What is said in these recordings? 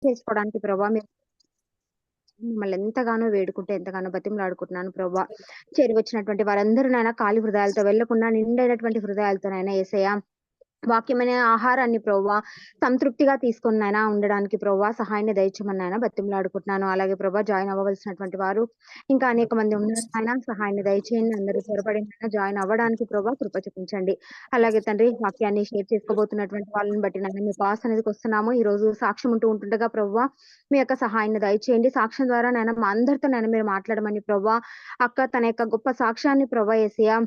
చేసుకోవడానికి ప్రభా మీరు మిమ్మల్ని ఎంతగానో వేడుకుంటే, ఎంతగానో బతిమలాడుకుంటున్నాను ప్రభా. చేరివచ్చినటువంటి వారందరూ నాయన ఖాళీ హృదయాలతో వెళ్ళకుండా నిండైనటువంటి హృదయాలతోనైనా యేసయ్య వాక్యమనే ఆహారాన్ని ప్రభువా సంతృప్తిగా తీసుకొని నాయన ఉండడానికి ప్రభువా సహాయాన్ని దయచేయమని నాయన బతిమలాడుకుంటున్నాను. అలాగే ప్రభా జాయిన్ అవ్వవలసినటువంటి వారు ఇంకా అనేక మంది ఉన్నారు నాయన, సహాయాన్ని దయచేయండి. అందరూ త్వరపడి నాయన జాయిన్ అవ్వడానికి ప్రభా కృప చూపించండి. అలాగే తండ్రి వాక్యాన్ని షేర్ చేసుకోబోతున్నటువంటి వాళ్ళని బట్టి నాయన మీ పాస్ అనేదికి వస్తున్నాము. ఈ రోజు సాక్ష్యం ఉంటుండగా ప్రభువా మీ యొక్క సహాయాన్ని దయచేయండి. సాక్ష్యం ద్వారా నాయన మా అందరితో నాయన మీరు మాట్లాడమని ప్రభువా అక్క తన యొక్క గొప్ప సాక్ష్యాన్ని ప్రభా యేసయ్య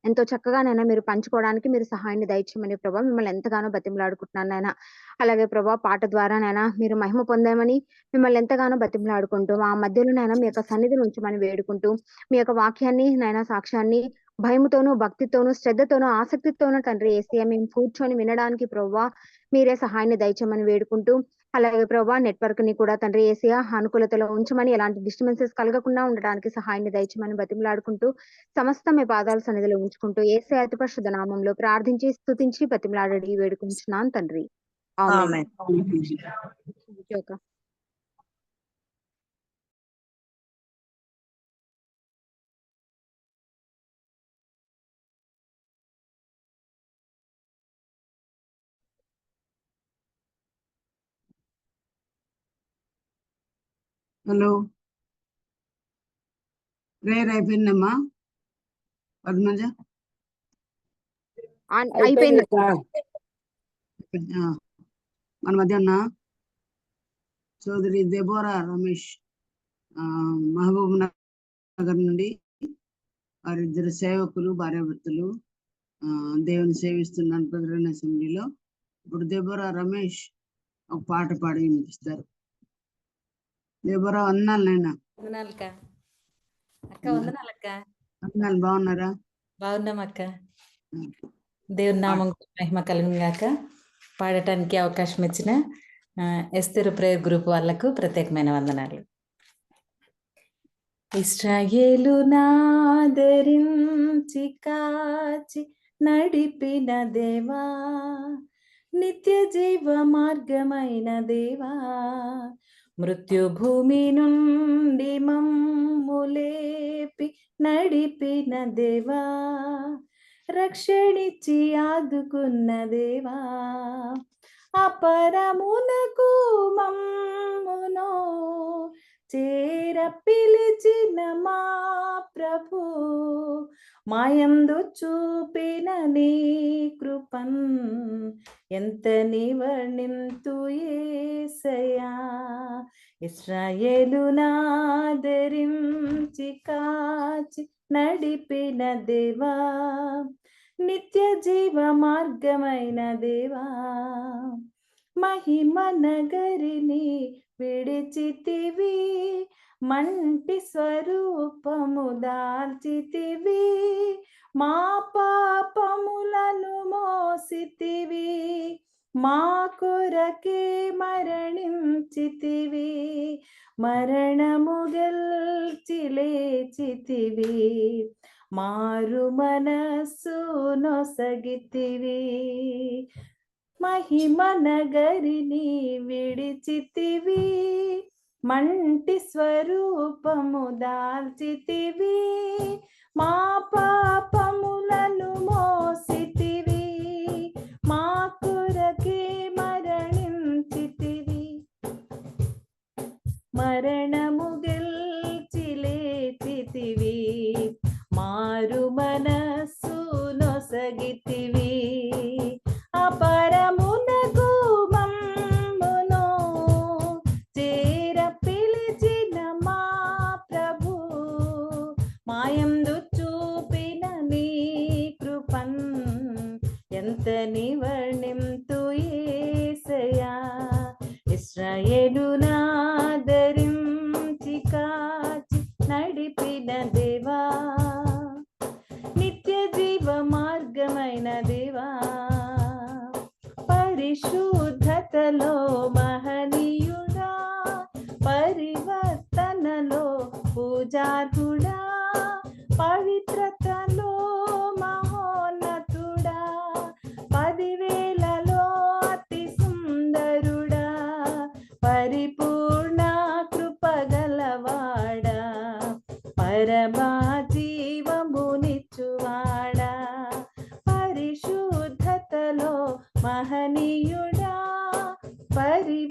ఎంతో చక్కగానైనా మీరు పంచుకోవడానికి మీరు సహాయాన్ని దయచేయమని ప్రభా మిమ్మల్ని ఎంతగానో బతిమలాడుకుంటున్నాను నాయన. అలాగే ప్రభా పాట ద్వారానైనా మీరు మహిమ పొందామని మిమ్మల్ని ఎంతగానో బతిమలాడుకుంటూ ఆ మధ్యలోనైనా మీ యొక్క సన్నిధిని ఉంచమని వేడుకుంటూ మీ యొక్క వాక్యాన్ని నాయన సాక్ష్యాన్ని భయముతోనూ భక్తితోనూ శ్రద్ధతోనూ ఆసక్తితోనూ తండ్రి యేసయ్య మేము కూర్చొని వినడానికి ప్రభువా మీరే సహాయాన్ని దయచేయమని వేడుకుంటూ అలాగే ప్రభా నెట్వర్క్ ని కూడా తండ్రి యేసయ్య అనుకూలతలో ఉంచమని ఎలాంటి డిస్టర్బెన్సెస్ కలగకుండా ఉండడానికి సహాయాన్ని దయచేయమని బతిమలాడుకుంటూ సమస్త మీ పాదాల సన్నిధిలో ఉంచుకుంటూ యేసయ్య అతి పరిశుద్ధ నామంలో ప్రార్థించి స్తుతించి బతిమలాడి వేడుకుంటున్నాను తండ్రి. ఆమేన్. హలో, ప్రేయర్ అయిపోయిందమ్మా పద్మజ? అయిపోయింది. మన మధ్య ఉన్న చౌదరి దెబోరా రమేష్ మహబూబ్ నగర్ నుండి వారిద్దరు సేవకులు భార్యాభర్తలు దేవుని సేవిస్తున్నారు ప్రధాన అసెంబ్లీలో. ఇప్పుడు దెబోరా రమేష్ ఒక పాట పాడి వినిపిస్తారు. దెబోరా వందనాలు నాయనా. వందనాలు, బాగున్నారా? బాగున్నాం అక్క. దేవుని నామం మహిమ కలుగును గాక. పాడటానికి అవకాశం ఇచ్చిన ఎస్తేరు ప్రేయర్ గ్రూప్ వాళ్ళకు ప్రత్యేకమైన వందనాలు. ఇశ్రాయేలు నాదరించి కాచి నడిపిన దేవా, నిత్య జీవ మార్గమైన దేవా, మృత్యు భూమి నుండి మమ్ములేపి నడిపిన దేవా, రక్షణిచ్చి ఆదుకున్న దేవా, అపరమునకు మమ్మును చేర పిలిచిన మా ప్రభు, మాయందు చూపిన నీ కృపన్ ఎంత నివర్ణింతు యేసయ్యా. ఇశ్రాయేలు నాదరించి కాచి నడిపిన దేవా, నిత్య జీవ మార్గమైన దేవా, మహిమ నగరిని విడిచితివి, మంటి స్వరూపము దాల్చితివి, మా పాపములను మోసితివి, మా కొరకే మరణించితివి, మరణము గెల్చి లేచితివి, మారు మనస్సు నొసగితివి, మహిమ నగరిని విడిచితివి, మంటి స్వరూపము దాల్చితివి, మా పాపములను మోసితివి, మా కొరకే మరణించితివి, మరణము గెల్చి లేచితివి, మారు మనస్సు నొసగితివి, అపరమునకు మమ్మును చేర పిలిచిన మా ప్రభు, మాయందు చూపిన నీ కృపన్ ఎంత నివర్ణింతు యేసయ్యా. ఇశ్రాయేలు నాదరించి కాచి నడిపిన దేవా, నిత్య జీవ మార్గమైన దేవా, పరిశుద్ధతలో మహనీయుడా, పరివర్తనలో పూజార్హుడా, పవిత్రతలో మహోన్నతుడా, 10,000లో అతి సుందరుడా,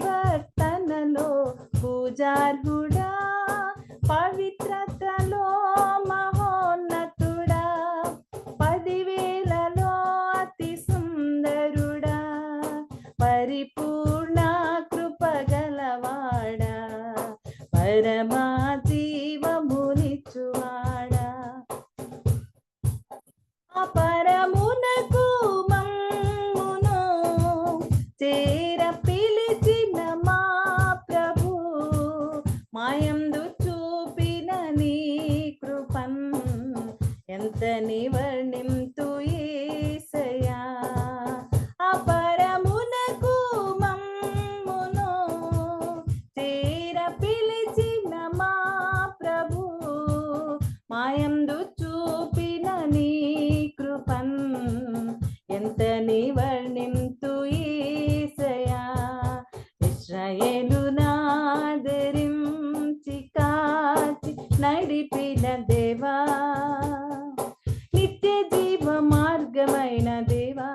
ప్రవర్తనలో పూజార్హుడా, పవిత్రతలో మహోన్నతుడా, 10,000లో అతి సుందరుడా, పరిపూర్ణ కృపగలవాడా, పరమా జీవమునిచ్చువాడా, పరమునకు మమ్మును చేర పిలిచిన మా ప్రభు, మాయందు చూపిన నీ కృపన్ ఎంత నివర్ణింతు యేసయ్యా. పరమునకు మమ్మును చేర పిలిచిన మా ప్రభు, మాయందు చూపిన నీ కృపన్ ఎంత నివర్ణింతు యేసయ్యా. ఇశ్రాయేలు నాదరించి కాచి నడిపిన దేవా, నిత్య జీవ మార్గమైన దేవా,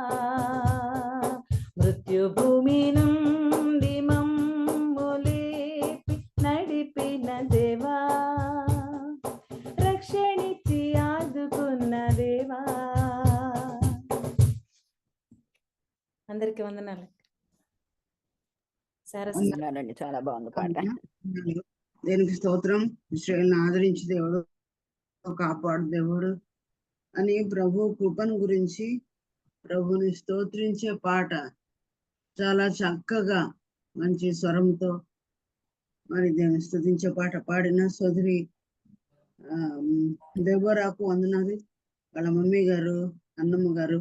మృత్యు భూమి నుండి మమ్ము లేపి నడిపిన దేవా, రక్షణిచ్చి ఆదుకున్న దేవా. అందరికి వందనాలు. వందనాలండి, చాలా బాగుంది పాట. దేనికి స్తోత్రం. ఇశ్రాయేలును ఆదరించి దేవుడు, కాపాడు దేవుడు అని ప్రభు కృపను గురించి ప్రభుని స్తోత్రించే పాట చాలా చక్కగా మంచి స్వరంతో మరి దేవుని స్తుతించే పాట పాడిన సోదరి దెబోరాకు వందనాలు. వాళ్ళ మమ్మీ గారు, అన్నమ్మ గారు,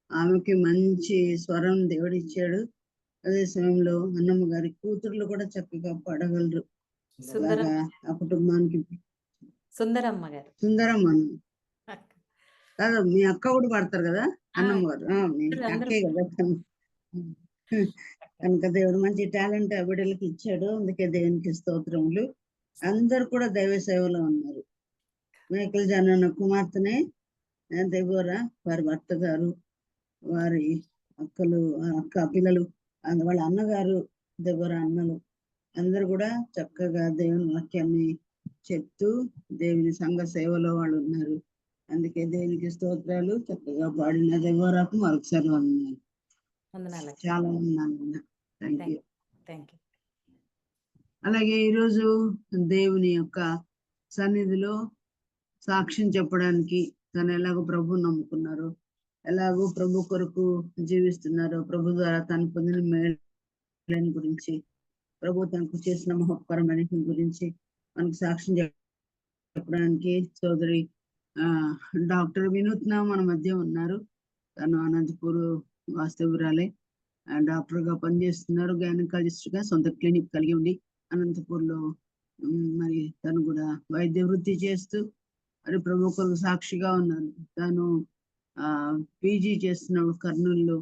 ఆమెకి మంచి స్వరం దేవుడు ఇచ్చాడు. అదే సమయంలో అన్నమ్మ గారి కూతుర్లు కూడా చక్కగా పాడగలరు. అలాగా ఆ కుటుంబానికి సుందరమ్మ గారు, సుందరమ్మను కాదు, మీ అక్క కూడా పాడతారు కదా అన్నమ్మ గారు, మీ అక్కే కదా. కనుక దేవుడు మంచి టాలెంట్ ఆ బిడ్డలకి ఇచ్చాడు. అందుకే దేవునికి స్తోత్రములు. అందరు కూడా దైవ సేవలో ఉన్నారు. మైకల్ జాన్ కుమార్తెనే దెబోరా, వారి భర్త గారు, వారి అక్క పిల్లలు, వాళ్ళ అన్నగారు దెబోరా అన్నలు అందరు కూడా చక్కగా దేవుని వాక్యాన్ని చెప్తూ దేవుని సంఘ సేవలో వాళ్ళు ఉన్నారు. అందుకే దేవునికి స్తోత్రాలు. చక్కగా పాడిన దెబోరాకు మరొకసారి వందనాలు. చాలా వందనాలు. Thank you. అలాగే ఈరోజు దేవుని యొక్క సన్నిధిలో సాక్ష్యం చెప్పడానికి తను ఎలాగో ప్రభు నమ్ముకున్నారు, ఎలాగో ప్రభు కొరకు జీవిస్తున్నారు, ప్రభు ద్వారా తను పొందిన మేలుని గురించి, ప్రభు తనకు చేసిన మహోపకరమైన గురించి మనకు సాక్ష్యం చెప్పడానికి సోదరి డాక్టర్ వినూత్న మన మధ్య ఉన్నారు. తను అనంతపూర్ వాస్తవురాలే, డాక్టర్ గా పనిచేస్తున్నారు. గైనకాలజిస్ట్ గా సొంత క్లినిక్ కలిగి ఉండి అనంతపూర్లో మరి తను కూడా వైద్య వృత్తి చేస్తూ మరి ప్రభు కొరకు సాక్షిగా ఉన్నారు. తను పీజీ చేస్తున్నాడు కర్నూలులో.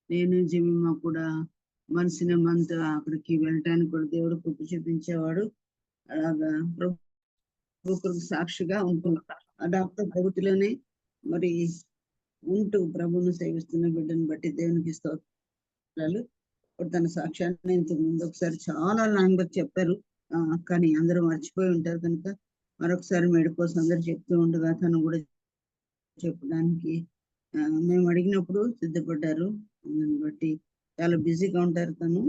నేను జమీమా కూడా మనసుని మంత్ అక్కడికి వెళ్ళటానికి కూడా దేవుడు కృప చూపించేవాడు. అలాగా ప్రభు కొరకు సాక్షిగా ఉంటున్నాడు. ఆ డాక్టర్ ప్రవృత్తిలోనే మరి ఉంటూ ప్రభువును సేవిస్తున్న బిడ్డను బట్టి దేవునికి స్తోత్రాలు. తన సాక్ష్యాన్ని ఇంతకు ముందు ఒకసారి చాలా లాంగ్ గా చెప్పారు, కానీ అందరూ మర్చిపోయి ఉంటారు. కనుక మరొకసారి మెడికోసం అందరు చెప్తూ ఉండగా తను కూడా చెప్పడానికి మేము అడిగినప్పుడు సిద్ధపడ్డారు. దాన్ని బట్టి చాలా బిజీగా ఉంటారు తను,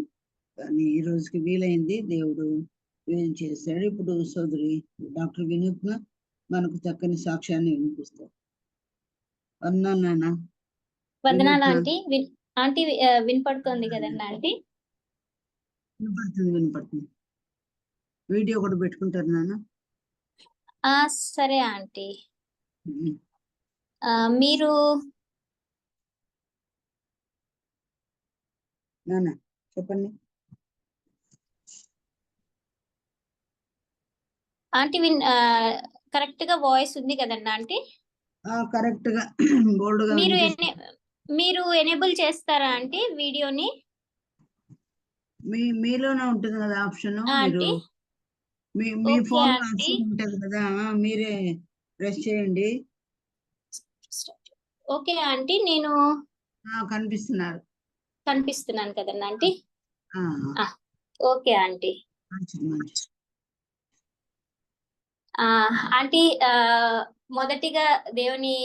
కానీ ఈ రోజుకి వీలైంది, దేవుడు వీలు చేశాడు. ఇప్పుడు సోదరి డాక్టర్ వినూత్న మనకు చక్కని సాక్ష్యాన్ని వినిపిస్తారు. వందనాలు ఆంటీ. ఆంటీ వినపడుతుంది కదండి ఆంటీ? వినపడుతుంది. వీడియో కూడా పెట్టుకుంటారు నాన్న? సరే ఆంటీ. మీరు నాన్న చెప్పండి ఆంటీ. కరెక్ట్ గా వాయిస్ ఉంది కదండి ఆంటీ? కరెక్ట్ గా బోల్డ్ గా మీరు ఎనేబుల్ చేస్తారా ఆంటీ వీడియోని? మీలోనే ఉంటుంది కదా ఆప్షన్, మీరు మీ ఫోన్ ఆప్షన్ ఉంటుంది కదా, మీరే ప్రెస్ చేయండి. ఓకే ఆంటీ, నేను కనిపిస్తున్నాను కదండి ఆంటీ? Okay aunty. మంచిది. ఆంటీ, మొదటిగా దేవుని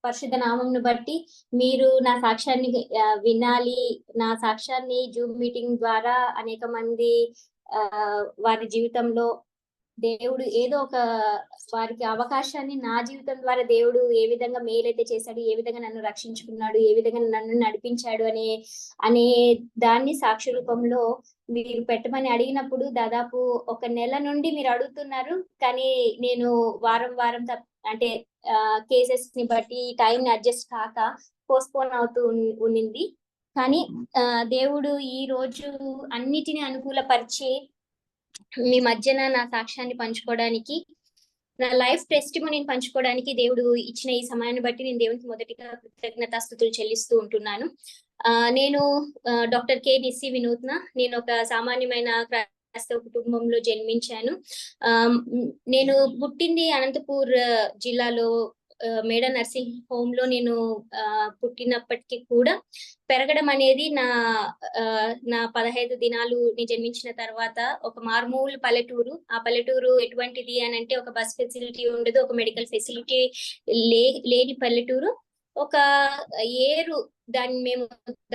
పరిశుద్ధ నామంను బట్టి మీరు నా సాక్ష్యాన్ని వినాలి. నా సాక్ష్యాన్ని జూమ్ మీటింగ్ ద్వారా అనేక మంది వారి జీవితంలో దేవుడు ఏదో ఒక వారికి అవకాశాన్ని నా జీవితం ద్వారా దేవుడు ఏ విధంగా మేలైతే చేశాడు, ఏ విధంగా నన్ను రక్షించుకున్నాడు, ఏ విధంగా నన్ను నడిపించాడు అనే దాన్ని సాక్షి రూపంలో మీరు పెట్టమని అడిగినప్పుడు దాదాపు 1 నెల నుండి మీరు అడుగుతున్నారు. కానీ నేను వారం అంటే కేసెస్ ని బట్టి టైం ని అడ్జస్ట్ కాక పోస్ట్పోన్ అవుతూ ఉన్నింది. కానీ దేవుడు ఈ రోజు అన్నిటిని అనుకూలపరిచి మీ మధ్యన నా సాక్ష్యాన్ని పంచుకోవడానికి, నా లైఫ్ టెస్టిమోనీని పంచుకోవడానికి దేవుడు ఇచ్చిన ఈ సమయాన్ని బట్టి నేను దేవునికి మొదటిగా కృతజ్ఞతాస్తుతులు చెల్లిస్తూ ఉంటున్నాను. నేను డాక్టర్ కె నిస్సి వినూత్న. నేను ఒక సామాన్యమైన క్రైస్తవ కుటుంబంలో జన్మించాను. నేను పుట్టింది అనంతపూర్ జిల్లాలో మేడ నర్సింగ్ హోమ్ లో నేను పుట్టినప్పటికీ కూడా పెరగడం అనేది నా 15 దినాలు నేను జన్మించిన తర్వాత ఒక మారుమూల పల్లెటూరు. ఆ పల్లెటూరు ఎటువంటిది అని అంటే ఒక బస్ ఫెసిలిటీ ఉండదు, ఒక మెడికల్ ఫెసిలిటీ లేని పల్లెటూరు. ఒక ఏరు దాన్ని మేము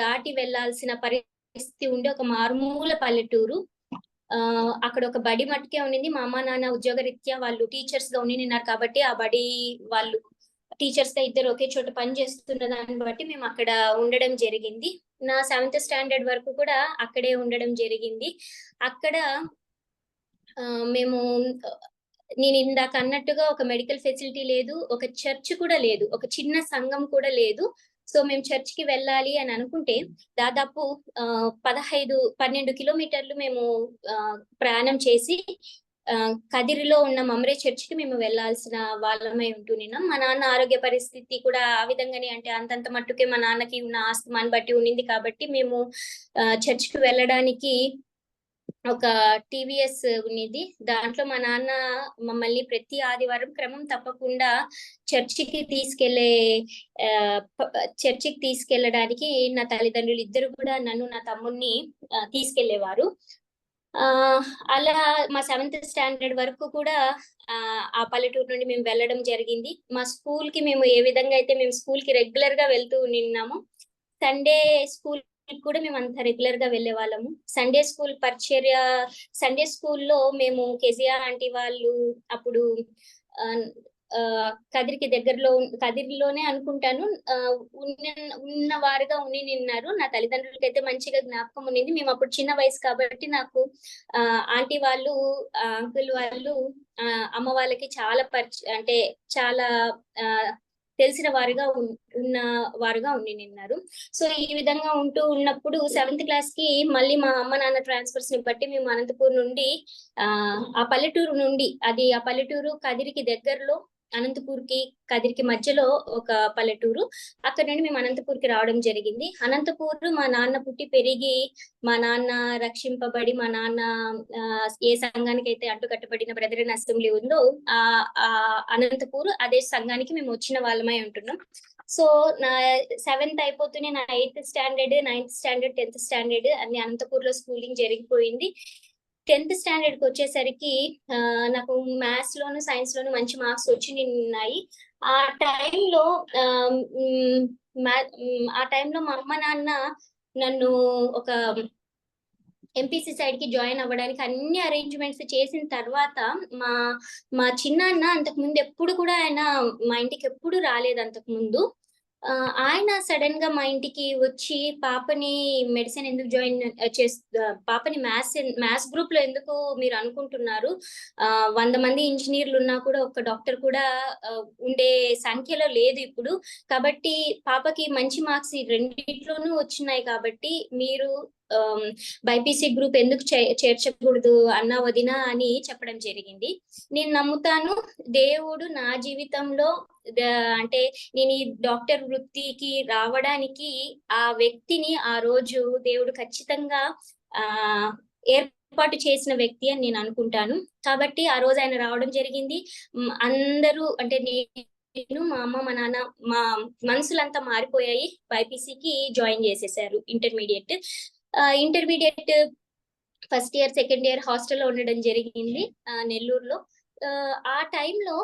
దాటి వెళ్లాల్సిన పరిస్థితి ఉండే ఒక మారుమూల పల్లెటూరు. అక్కడ ఒక బడి మట్టుకే ఉండింది. మా అమ్మ నాన్న ఉద్యోగ రీత్యా వాళ్ళు టీచర్స్ గా ఉండినారు కాబట్టి ఆ బడి వాళ్ళు టీచర్స్ గా ఇద్దరు ఒకే చోట పని చేస్తున్న దాన్ని బట్టి మేము అక్కడ ఉండడం జరిగింది. నా 7th స్టాండర్డ్ వరకు కూడా అక్కడే ఉండడం జరిగింది. అక్కడ మేము నేను ఇందాక అన్నట్టుగా ఒక మెడికల్ ఫెసిలిటీ లేదు, ఒక చర్చ్ కూడా లేదు, ఒక చిన్న సంఘం కూడా లేదు. సో మేము చర్చ్ కి వెళ్ళాలి అని అనుకుంటే దాదాపు 12 కిలోమీటర్లు మేము ప్రయాణం చేసి కదిరిలో ఉన్న మమ్రే చర్చ్ కి మేము వెళ్లాల్సిన వాళ్ళమై ఉంటున్నాం. మా నాన్న ఆరోగ్య పరిస్థితి కూడా ఆ విధంగానే, అంటే అంతంత మట్టుకే మా నాన్నకి ఉన్న ఆస్తమాన్ని బట్టి ఉండింది కాబట్టి మేము చర్చ్ కి వెళ్ళడానికి ఒక టీవీఎస్ ఉన్నది. దాంట్లో మా నాన్న మమ్మల్ని ప్రతి ఆదివారం క్రమం తప్పకుండా చర్చికి తీసుకెళ్ళడానికి నా తల్లిదండ్రులు ఇద్దరు కూడా నన్ను నా తమ్ముడిని తీసుకెళ్లేవారు. అలా మా 7th స్టాండర్డ్ వరకు కూడా ఆ పల్లెటూరు నుండి మేము వెళ్ళడం జరిగింది. మా స్కూల్ కి మేము ఏ విధంగా అయితే మేము స్కూల్ కి రెగ్యులర్ గా వెళ్తూ ఉన్నాము, సండే స్కూల్ కూడా మేము అంత రెగ్యులర్ గా వెళ్లే వాళ్ళము. సండే స్కూల్లో మేము కేసీఆర్ ఆంటీ వాళ్ళు అప్పుడు కదిరిలోనే అనుకుంటాను ఉన్న వారుగా నిన్నారు. నా తల్లిదండ్రులకి అయితే మంచిగా జ్ఞాపకం ఉన్నింది. మేము అప్పుడు చిన్న వయసు కాబట్టి నాకు ఆంటీ వాళ్ళు అంకుల్ వాళ్ళు అమ్మ వాళ్ళకి చాలా అంటే చాలా తెలిసిన వారుగా నిన్నారు. సో ఈ విధంగా ఉన్నప్పుడు 7th క్లాస్ కి మళ్ళీ మా అమ్మ నాన్న ట్రాన్స్ఫర్స్ ని బట్టి మేము అనంతపూర్ నుండి ఆ పల్లెటూరు కదిరికి దగ్గరలో, కదిరికి మధ్యలో ఒక పల్లెటూరు. అక్కడ నుండి మేము అనంతపూర్కి రావడం జరిగింది. అనంతపూర్ మా నాన్న పుట్టి పెరిగి, మా నాన్న రక్షింపబడి, మా నాన్న ఏ సంఘానికి అయితే అంటుకట్టబడిన బ్రదరన్ అసెంబ్లీ ఉందో ఆ అనంతపూర్ అదే సంఘానికి మేము వచ్చిన వాళ్ళమై ఉంటున్నాం. సో నా 7th అయిపోతూనే నా 8th standard, 9th standard, 10th standard అన్ని అనంతపూర్ లో స్కూలింగ్ జరిగిపోయింది. 10th స్టాండర్డ్ కి వచ్చేసరికి నాకు మ్యాథ్స్ లోను సైన్స్ లోను మంచి మార్క్స్ వచ్చినాయి. ఆ టైంలో మా అమ్మ నాన్న నన్ను ఒక ఎంపీసీ సైడ్ కి జాయిన్ అవ్వడానికి అన్ని అరేంజ్మెంట్స్ చేసిన తర్వాత మా చిన్నాన్న అంతకు ముందు ఎప్పుడు కూడా ఆయన మా ఇంటికి ఎప్పుడు రాలేదు. అంతకు ముందు ఆయన సడన్ గా మా ఇంటికి వచ్చి పాపని మెడిసిన్ ఎందుకు జాయిన్ పాపని మ్యాథ్స్ గ్రూప్ లో ఎందుకు మీరు అనుకుంటున్నారు, 100 మంది ఇంజనీర్లు ఉన్నా కూడా ఒక్క డాక్టర్ కూడా ఉండే సంఖ్యలో లేదు ఇప్పుడు, కాబట్టి పాపకి మంచి మార్క్స్ రెండిట్లోనూ వచ్చినాయి కాబట్టి మీరు బైపీసీ గ్రూప్ ఎందుకు చేర్చకూడదు అన్న వదినా అని చెప్పడం జరిగింది. నేను నమ్ముతాను, దేవుడు నా జీవితంలో అంటే నేను ఈ డాక్టర్ వృత్తికి రావడానికి ఆ వ్యక్తిని ఆ రోజు దేవుడు ఖచ్చితంగా ఏర్పాటు చేసిన వ్యక్తి అని నేను అనుకుంటాను. కాబట్టి ఆ రోజు ఆయన రావడం జరిగింది. అందరూ అంటే నేను మా అమ్మ మా నాన్న మా మనసులంతా మారిపోయాయి. బైపీసీకి జాయిన్ చేసేసారు. Intermediate first year second year హాస్టల్లో ఉండడం జరిగింది నెల్లూరులో. ఆ టైంలో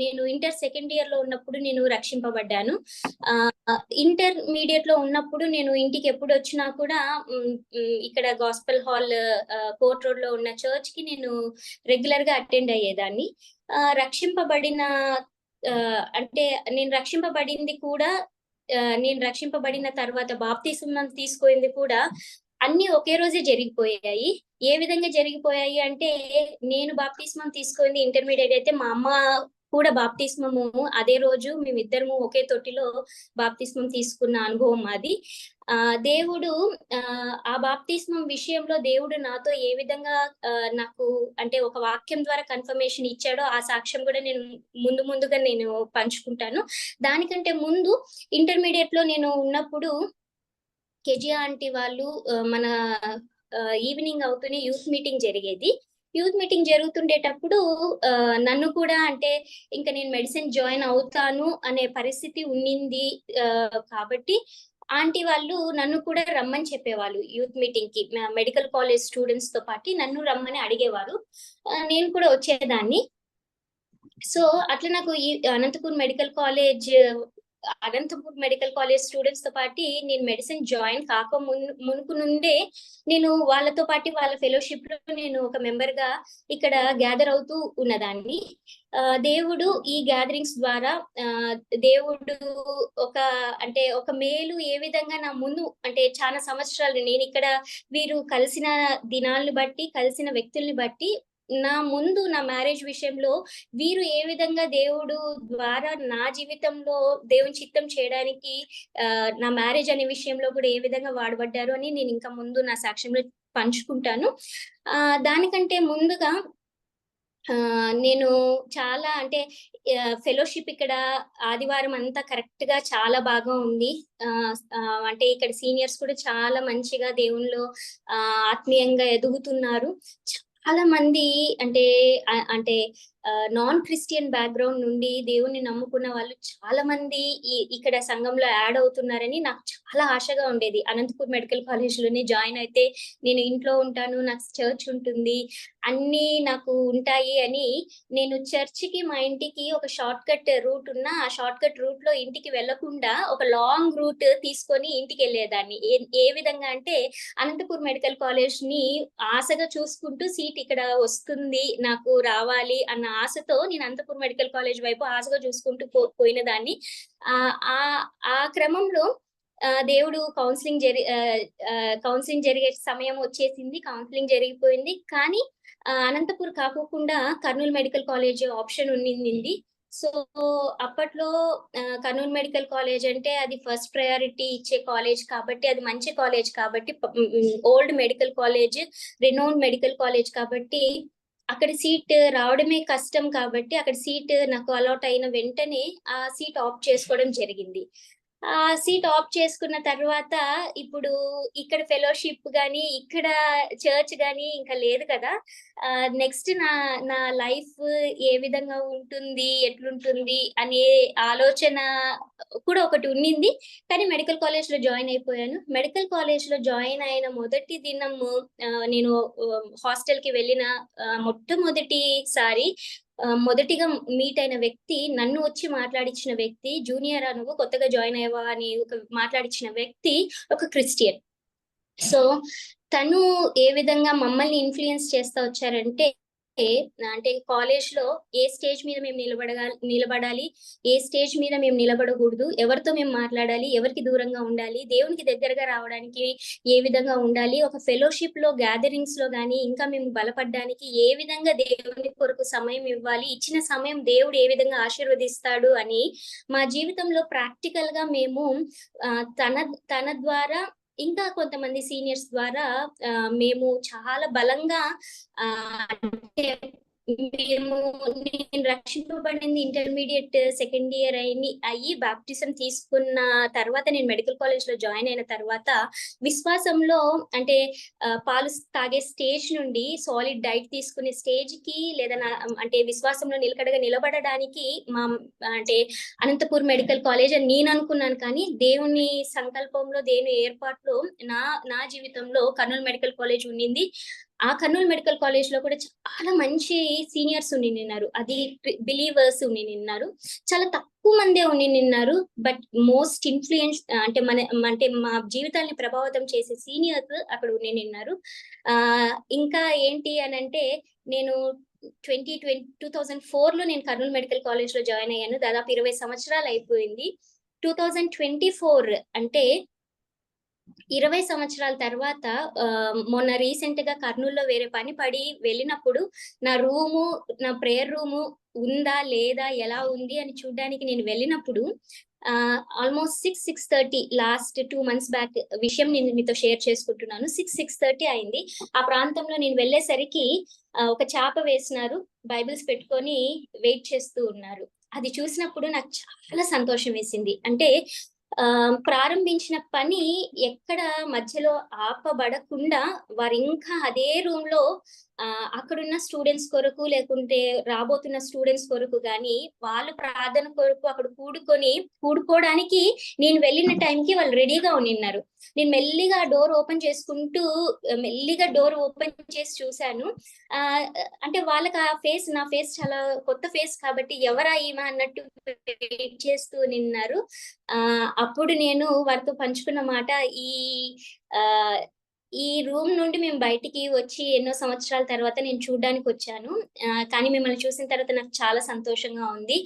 నేను ఇంటర్ సెకండ్ ఇయర్ లో ఉన్నప్పుడు నేను రక్షింపబడ్డాను. ఇంటర్మీడియట్ లో ఉన్నప్పుడు నేను ఇంటికి ఎప్పుడు వచ్చినా కూడా ఇక్కడ గాస్పెల్ హాల్ కోర్ట్ రోడ్ లో ఉన్న చర్చ్ కి నేను రెగ్యులర్ గా అటెండ్ అయ్యేదాన్ని. రక్షింపబడిన అంటే నేను రక్షింపబడింది కూడా నేను రక్షింపబడిన తర్వాత బాప్తిస్మం తీసుకుంది కూడా అన్ని ఒకే రోజే జరిగిపోయాయి. ఏ విధంగా జరిగిపోయాయి అంటే, నేను బాప్తిస్మం తీసుకుంది ఇంటర్మీడియట్ అయితే మా అమ్మ కూడా బాప్తిస్మము అదే రోజు మేమిద్దరము ఒకే తొట్టిలో బాప్తిస్మం తీసుకున్న అనుభవం అది. దేవుడు ఆ బాప్తిస్మం విషయంలో దేవుడు నాతో ఏ విధంగా నాకు అంటే ఒక వాక్యం ద్వారా కన్ఫర్మేషన్ ఇచ్చాడో ఆ సాక్ష్యం కూడా నేను ముందుగా నేను పంచుకుంటాను. దానికంటే ముందు ఇంటర్మీడియట్ లో నేను ఉన్నప్పుడు కేజీ ఆంటీ వాళ్ళు మన ఈవినింగ్ అవుతూనే యూత్ మీటింగ్ జరిగేది. యూత్ మీటింగ్ జరుగుతుండేటప్పుడు నన్ను కూడా అంటే ఇంకా నేను మెడిసిన్ జాయిన్ అవుతాను అనే పరిస్థితి ఉండింది. కాబట్టి ఆంటీ వాళ్ళు నన్ను కూడా రమ్మని చెప్పేవాళ్ళు యూత్ మీటింగ్ కి. మెడికల్ కాలేజ్ స్టూడెంట్స్ తో పాటు నన్ను రమ్మని అడిగేవారు. నేను కూడా వచ్చేదాన్ని. సో అట్లా నాకు ఈ అనంతపూర్ మెడికల్ కాలేజ్ స్టూడెంట్స్ తో పాటు నేను మెడిసిన్ జాయిన్ కాక మునుపు నుండే నేను వాళ్ళతో పాటు వాళ్ళ ఫెలోషిప్ లో నేను ఒక మెంబర్ గా ఇక్కడ గ్యాదర్ అవుతూ ఉన్నదాన్ని. దేవుడు ఈ గ్యాదరింగ్స్ ద్వారా దేవుడు ఒక మేలు ఏ విధంగా నా ముందు అంటే చాలా సంవత్సరాలు నేను ఇక్కడ వీరు కలిసిన దినాలను బట్టి కలిసిన వ్యక్తుల్ని బట్టి నా ముందు నా మ్యారేజ్ విషయంలో వీరు ఏ విధంగా దేవుడు ద్వారా నా జీవితంలో దేవుని చిత్తం చేయడానికి నా మ్యారేజ్ అనే విషయంలో కూడా ఏ విధంగా వాడబడ్డారు అని నేను ఇంకా ముందు నా సాక్ష్యంలో పంచుకుంటాను. దానికంటే ముందుగా నేను చాలా అంటే ఫెలోషిప్ ఇక్కడ ఆదివారం అంతా కరెక్ట్ గా చాలా బాగా ఉంది. అంటే ఇక్కడ సీనియర్స్ కూడా చాలా మంచిగా దేవునిలో ఆత్మీయంగా ఎదుగుతున్నారు. చాలా మంది అంటే నాన్ క్రిస్టియన్ బ్యాక్గ్రౌండ్ నుండి దేవుణ్ణి నమ్ముకున్న వాళ్ళు చాలా మంది ఇక్కడ సంఘంలో యాడ్ అవుతున్నారని నాకు చాలా ఆశగా ఉండేది. అనంతపూర్ మెడికల్ కాలేజ్ లోనే జాయిన్ అయితే నేను ఇంట్లో ఉంటాను, నాకు చర్చ్ ఉంటుంది, అన్ని నాకు ఉంటాయి అని నేను చర్చికి మా ఇంటికి ఒక షార్ట్ కట్ రూట్ ఉన్న ఆ షార్ట్ కట్ రూట్ లో ఇంటికి వెళ్లకుండా ఒక లాంగ్ రూట్ తీసుకొని ఇంటికి వెళ్ళేదాన్ని. ఏ విధంగా అంటే అనంతపూర్ మెడికల్ కాలేజ్ ని ఆశగా చూసుకుంటూ సీట్ ఇక్కడ వస్తుంది నాకు రావాలి అన్న ఆశతో నేను అనంతపూర్ మెడికల్ కాలేజ్ వైపు ఆశగా చూసుకుంటూ పోయిన దాన్ని. ఆ క్రమంలో దేవుడు కౌన్సిలింగ్ జరిగే సమయం వచ్చేసింది. కౌన్సిలింగ్ జరిగిపోయింది. కానీ అనంతపూర్ కాకుండా కర్నూలు మెడికల్ కాలేజ్ ఆప్షన్ ఉండింది. సో అప్పట్లో కర్నూలు మెడికల్ కాలేజ్ అంటే అది ఫస్ట్ ప్రయారిటీ ఇచ్చే కాలేజ్ కాబట్టి, అది మంచి కాలేజ్ కాబట్టి, old medical college, renowned medical college కాబట్టి అక్కడ సీట్ రావడమే కష్టం కాబట్టి అక్కడ సీట్ నాకు అలాట్ అయిన వెంటనే ఆ సీట్ ఆప్ట్ చేసుకోవడం జరిగింది. ఆ సీట్ ఆప్ట్ చేసుకున్న తర్వాత ఇప్పుడు ఇక్కడ ఫెలోషిప్ గానీ ఇక్కడ చర్చ్ గానీ ఇంకా లేదు కదా. నెక్స్ట్ నా లైఫ్ ఏ విధంగా ఉంటుంది, ఎట్లుంటుంది అనే ఆలోచన కూడా ఒకటి ఉండింది. కానీ మెడికల్ కాలేజ్ లో జాయిన్ అయిపోయాను. మెడికల్ కాలేజ్ లో జాయిన్ అయిన మొదటి దినము నేను హాస్టల్ కి వెళ్ళిన మొట్టమొదటిసారి మొదటిగా మీట్ అయిన వ్యక్తి, నన్ను వచ్చి మాట్లాడించిన వ్యక్తి, జూనియరా నువ్వు కొత్తగా జాయిన్ అయ్యావా అని మాట్లాడించిన వ్యక్తి ఒక క్రిస్టియన్. సో తను ఏ విధంగా మమ్మల్ని ఇన్ఫ్లుయెన్స్ చేస్తా వచ్చారంటే, అంటే కాలేజ్ లో ఏ స్టేజ్ మీద మేము నిలబడాలి, ఏ స్టేజ్ మీద మేము నిలబడకూడదు, ఎవరితో మేము మాట్లాడాలి, ఎవరికి దూరంగా ఉండాలి, దేవునికి దగ్గరగా రావడానికి ఏ విధంగా ఉండాలి, ఒక ఫెలోషిప్ లో గ్యాదరింగ్స్ లో గానీ ఇంకా మేము బలపడడానికి ఏ విధంగా దేవుని కొరకు సమయం ఇవ్వాలి, ఇచ్చిన సమయం దేవుడు ఏ విధంగా ఆశీర్వదిస్తాడు అని మా జీవితంలో ప్రాక్టికల్ గా మేము తన ద్వారా ఇంకా కొంతమంది సీనియర్స్ ద్వారా మేము చాలా బలంగా అంటే నేను రక్షింపబడింది ఇంటర్మీడియట్ సెకండ్ ఇయర్ అయ్యి బాప్టిజం తీసుకున్న తర్వాత నేను మెడికల్ కాలేజ్ లో జాయిన్ అయిన తర్వాత విశ్వాసంలో అంటే పాలు తాగే స్టేజ్ నుండి సాలిడ్ డైట్ తీసుకునే స్టేజ్ కి లేదా అంటే విశ్వాసంలో నిలకడగా నిలబడడానికి అంటే అనంతపూర్ మెడికల్ కాలేజ్ అని నేను అనుకున్నాను. కానీ దేవుని సంకల్పంలో దేవుని ఏర్పాట్లో నా జీవితంలో కర్నూలు మెడికల్ కాలేజ్ ఉండింది. ఆ కర్నూలు మెడికల్ కాలేజ్ లో కూడా చాలా మంచి సీనియర్స్ ఉండిన్నారు, అది బిలీవర్స్ ఉండిన్నారు. చాలా తక్కువ మందే ఉండిన్నారు, బట్ మోస్ట్ ఇన్ఫ్లుయెన్స్ అంటే మా జీవితాన్ని ప్రభావితం చేసే సీనియర్స్ అక్కడ ఉండిన్నారు. ఇంకా ఏంటి అని అంటే, నేను 2004 లో నేను కర్నూలు మెడికల్ కాలేజ్ లో జాయిన్ అయ్యాను. దాదాపు 20 సంవత్సరాలు అయిపోయింది. 2024 అంటే 20 సంవత్సరాల తర్వాత మొన్న రీసెంట్ గా కర్నూలులో వేరే పని పడి వెళ్ళినప్పుడు నా ప్రేయర్ రూము ఉందా లేదా ఎలా ఉంది అని చూడడానికి నేను వెళ్ళినప్పుడు ఆల్మోస్ట్ 6:30 లాస్ట్ 2 months బ్యాక్ విషయం నేను మీతో షేర్ చేసుకుంటున్నాను. 6:30 అయింది. ఆ ప్రాంతంలో నేను వెళ్ళేసరికి ఒక చాప వేసినారు, బైబిల్స్ పెట్టుకొని వెయిట్ చేస్తూ ఉన్నారు. అది చూసినప్పుడు నాకు చాలా సంతోషం వేసింది. అంటే ప్రారంభించిన పని ఎక్కడ మధ్యలో ఆపబడకుండా వారు ఇంకా అదే రూమ్ లో అక్కడున్న స్టూడెంట్స్ కొరకు లేకుంటే రాబోతున్న స్టూడెంట్స్ కొరకు గాని వాళ్ళు ప్రార్థన కొరకు అక్కడ కూడుకోవడానికి నేను వెళ్ళిన టైంకి వాళ్ళు రెడీగా ఉన్నారు. నేను మెల్లిగా డోర్ ఓపెన్ చేసుకుంటూ మెల్లిగా డోర్ ఓపెన్ చేసి చూశాను. అంటే వాళ్ళకి నా ఫేస్ చాలా కొత్త ఫేస్ కాబట్టి ఎవరా ఈమె అన్నట్టు వెయిట్ చేస్తూ నిన్నారు. అప్పుడు నేను వారితో పంచుకున్న మాట, ఈ రూమ్ నుండి మేము బయటికి వచ్చి ఎన్నో సంవత్సరాల తర్వాత నేను చూడడానికి వచ్చాను, కానీ మిమ్మల్ని చూసిన తర్వాత నాకు చాలా సంతోషంగా ఉంది.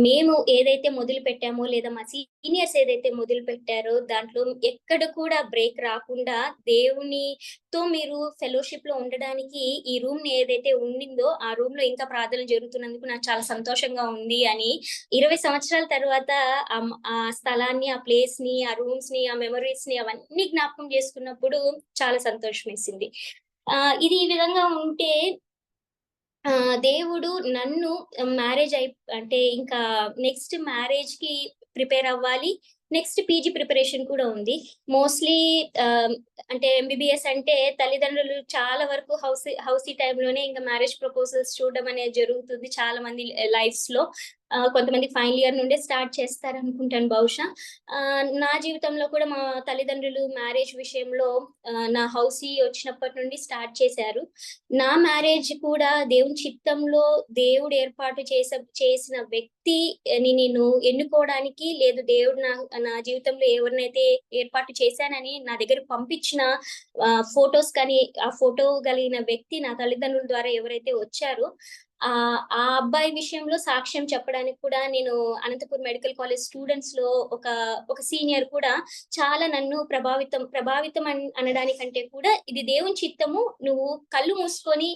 మేము ఏదైతే మొదలు పెట్టామో లేదా మా సీనియర్స్ ఏదైతే మొదలు పెట్టారో దాంట్లో ఎక్కడ కూడా బ్రేక్ రాకుండా దేవునితో మీరు ఫెలోషిప్ లో ఉండడానికి ఈ రూమ్ ఏదైతే ఉండిందో ఆ రూమ్ లో ఇంకా ప్రార్థనలు జరుగుతున్నందుకు నాకు చాలా సంతోషంగా ఉంది అని 20 సంవత్సరాల తర్వాత ఆ స్థలాన్ని, ఆ ప్లేస్ ని, ఆ రూమ్స్ ని, ఆ మెమరీస్ ని అవన్నీ జ్ఞాపకం చేసుకున్నప్పుడు చాలా సంతోషం వేసింది. ఇది ఈ విధంగా ఉంటే దేవుడు నన్ను మ్యారేజ్ అంటే ఇంకా నెక్స్ట్ మ్యారేజ్ కి ప్రిపేర్ అవ్వాలి. నెక్స్ట్ పీజీ ప్రిపరేషన్ కూడా ఉంది. మోస్ట్లీ అంటే MBBS అంటే తల్లిదండ్రులు చాలా వరకు హౌసీ టైంలోనే ఇంకా మ్యారేజ్ ప్రపోజల్స్ చూడడం అనేది జరుగుతుంది చాలా మంది లైఫ్స్ లో. కొంతమంది ఫైనల్ ఇయర్ నుండే స్టార్ట్ చేస్తారు అనుకుంటాను బహుశా. నా జీవితంలో కూడా మా తల్లిదండ్రులు మ్యారేజ్ విషయంలో నా హౌసీ వచ్చినప్పటి నుండి స్టార్ట్ చేశారు. నా మ్యారేజ్ కూడా దేవుని చిత్తంలో దేవుడు ఏర్పాటు చేసిన వ్యక్తిని నేను ఎన్నుకోవడానికి, లేదు దేవుడు నా జీవితంలో ఎవరినైతే ఏర్పాటు చేశానని నా దగ్గర పంపించిన ఫొటోస్ కానీ, ఆ ఫోటో కలిగిన వ్యక్తి నా తల్లిదండ్రుల ద్వారా ఎవరైతే వచ్చారో ఆ అబ్బాయి విషయంలో సాక్ష్యం చెప్పడానికి కూడా నేను అనంతపూర్ మెడికల్ కాలేజ్ స్టూడెంట్స్ లో ఒక సీనియర్ కూడా చాలా నన్ను ప్రభావితం అనడానికంటే కూడా ఇది దేవుని చిత్తము, నువ్వు కళ్ళు మూసుకొని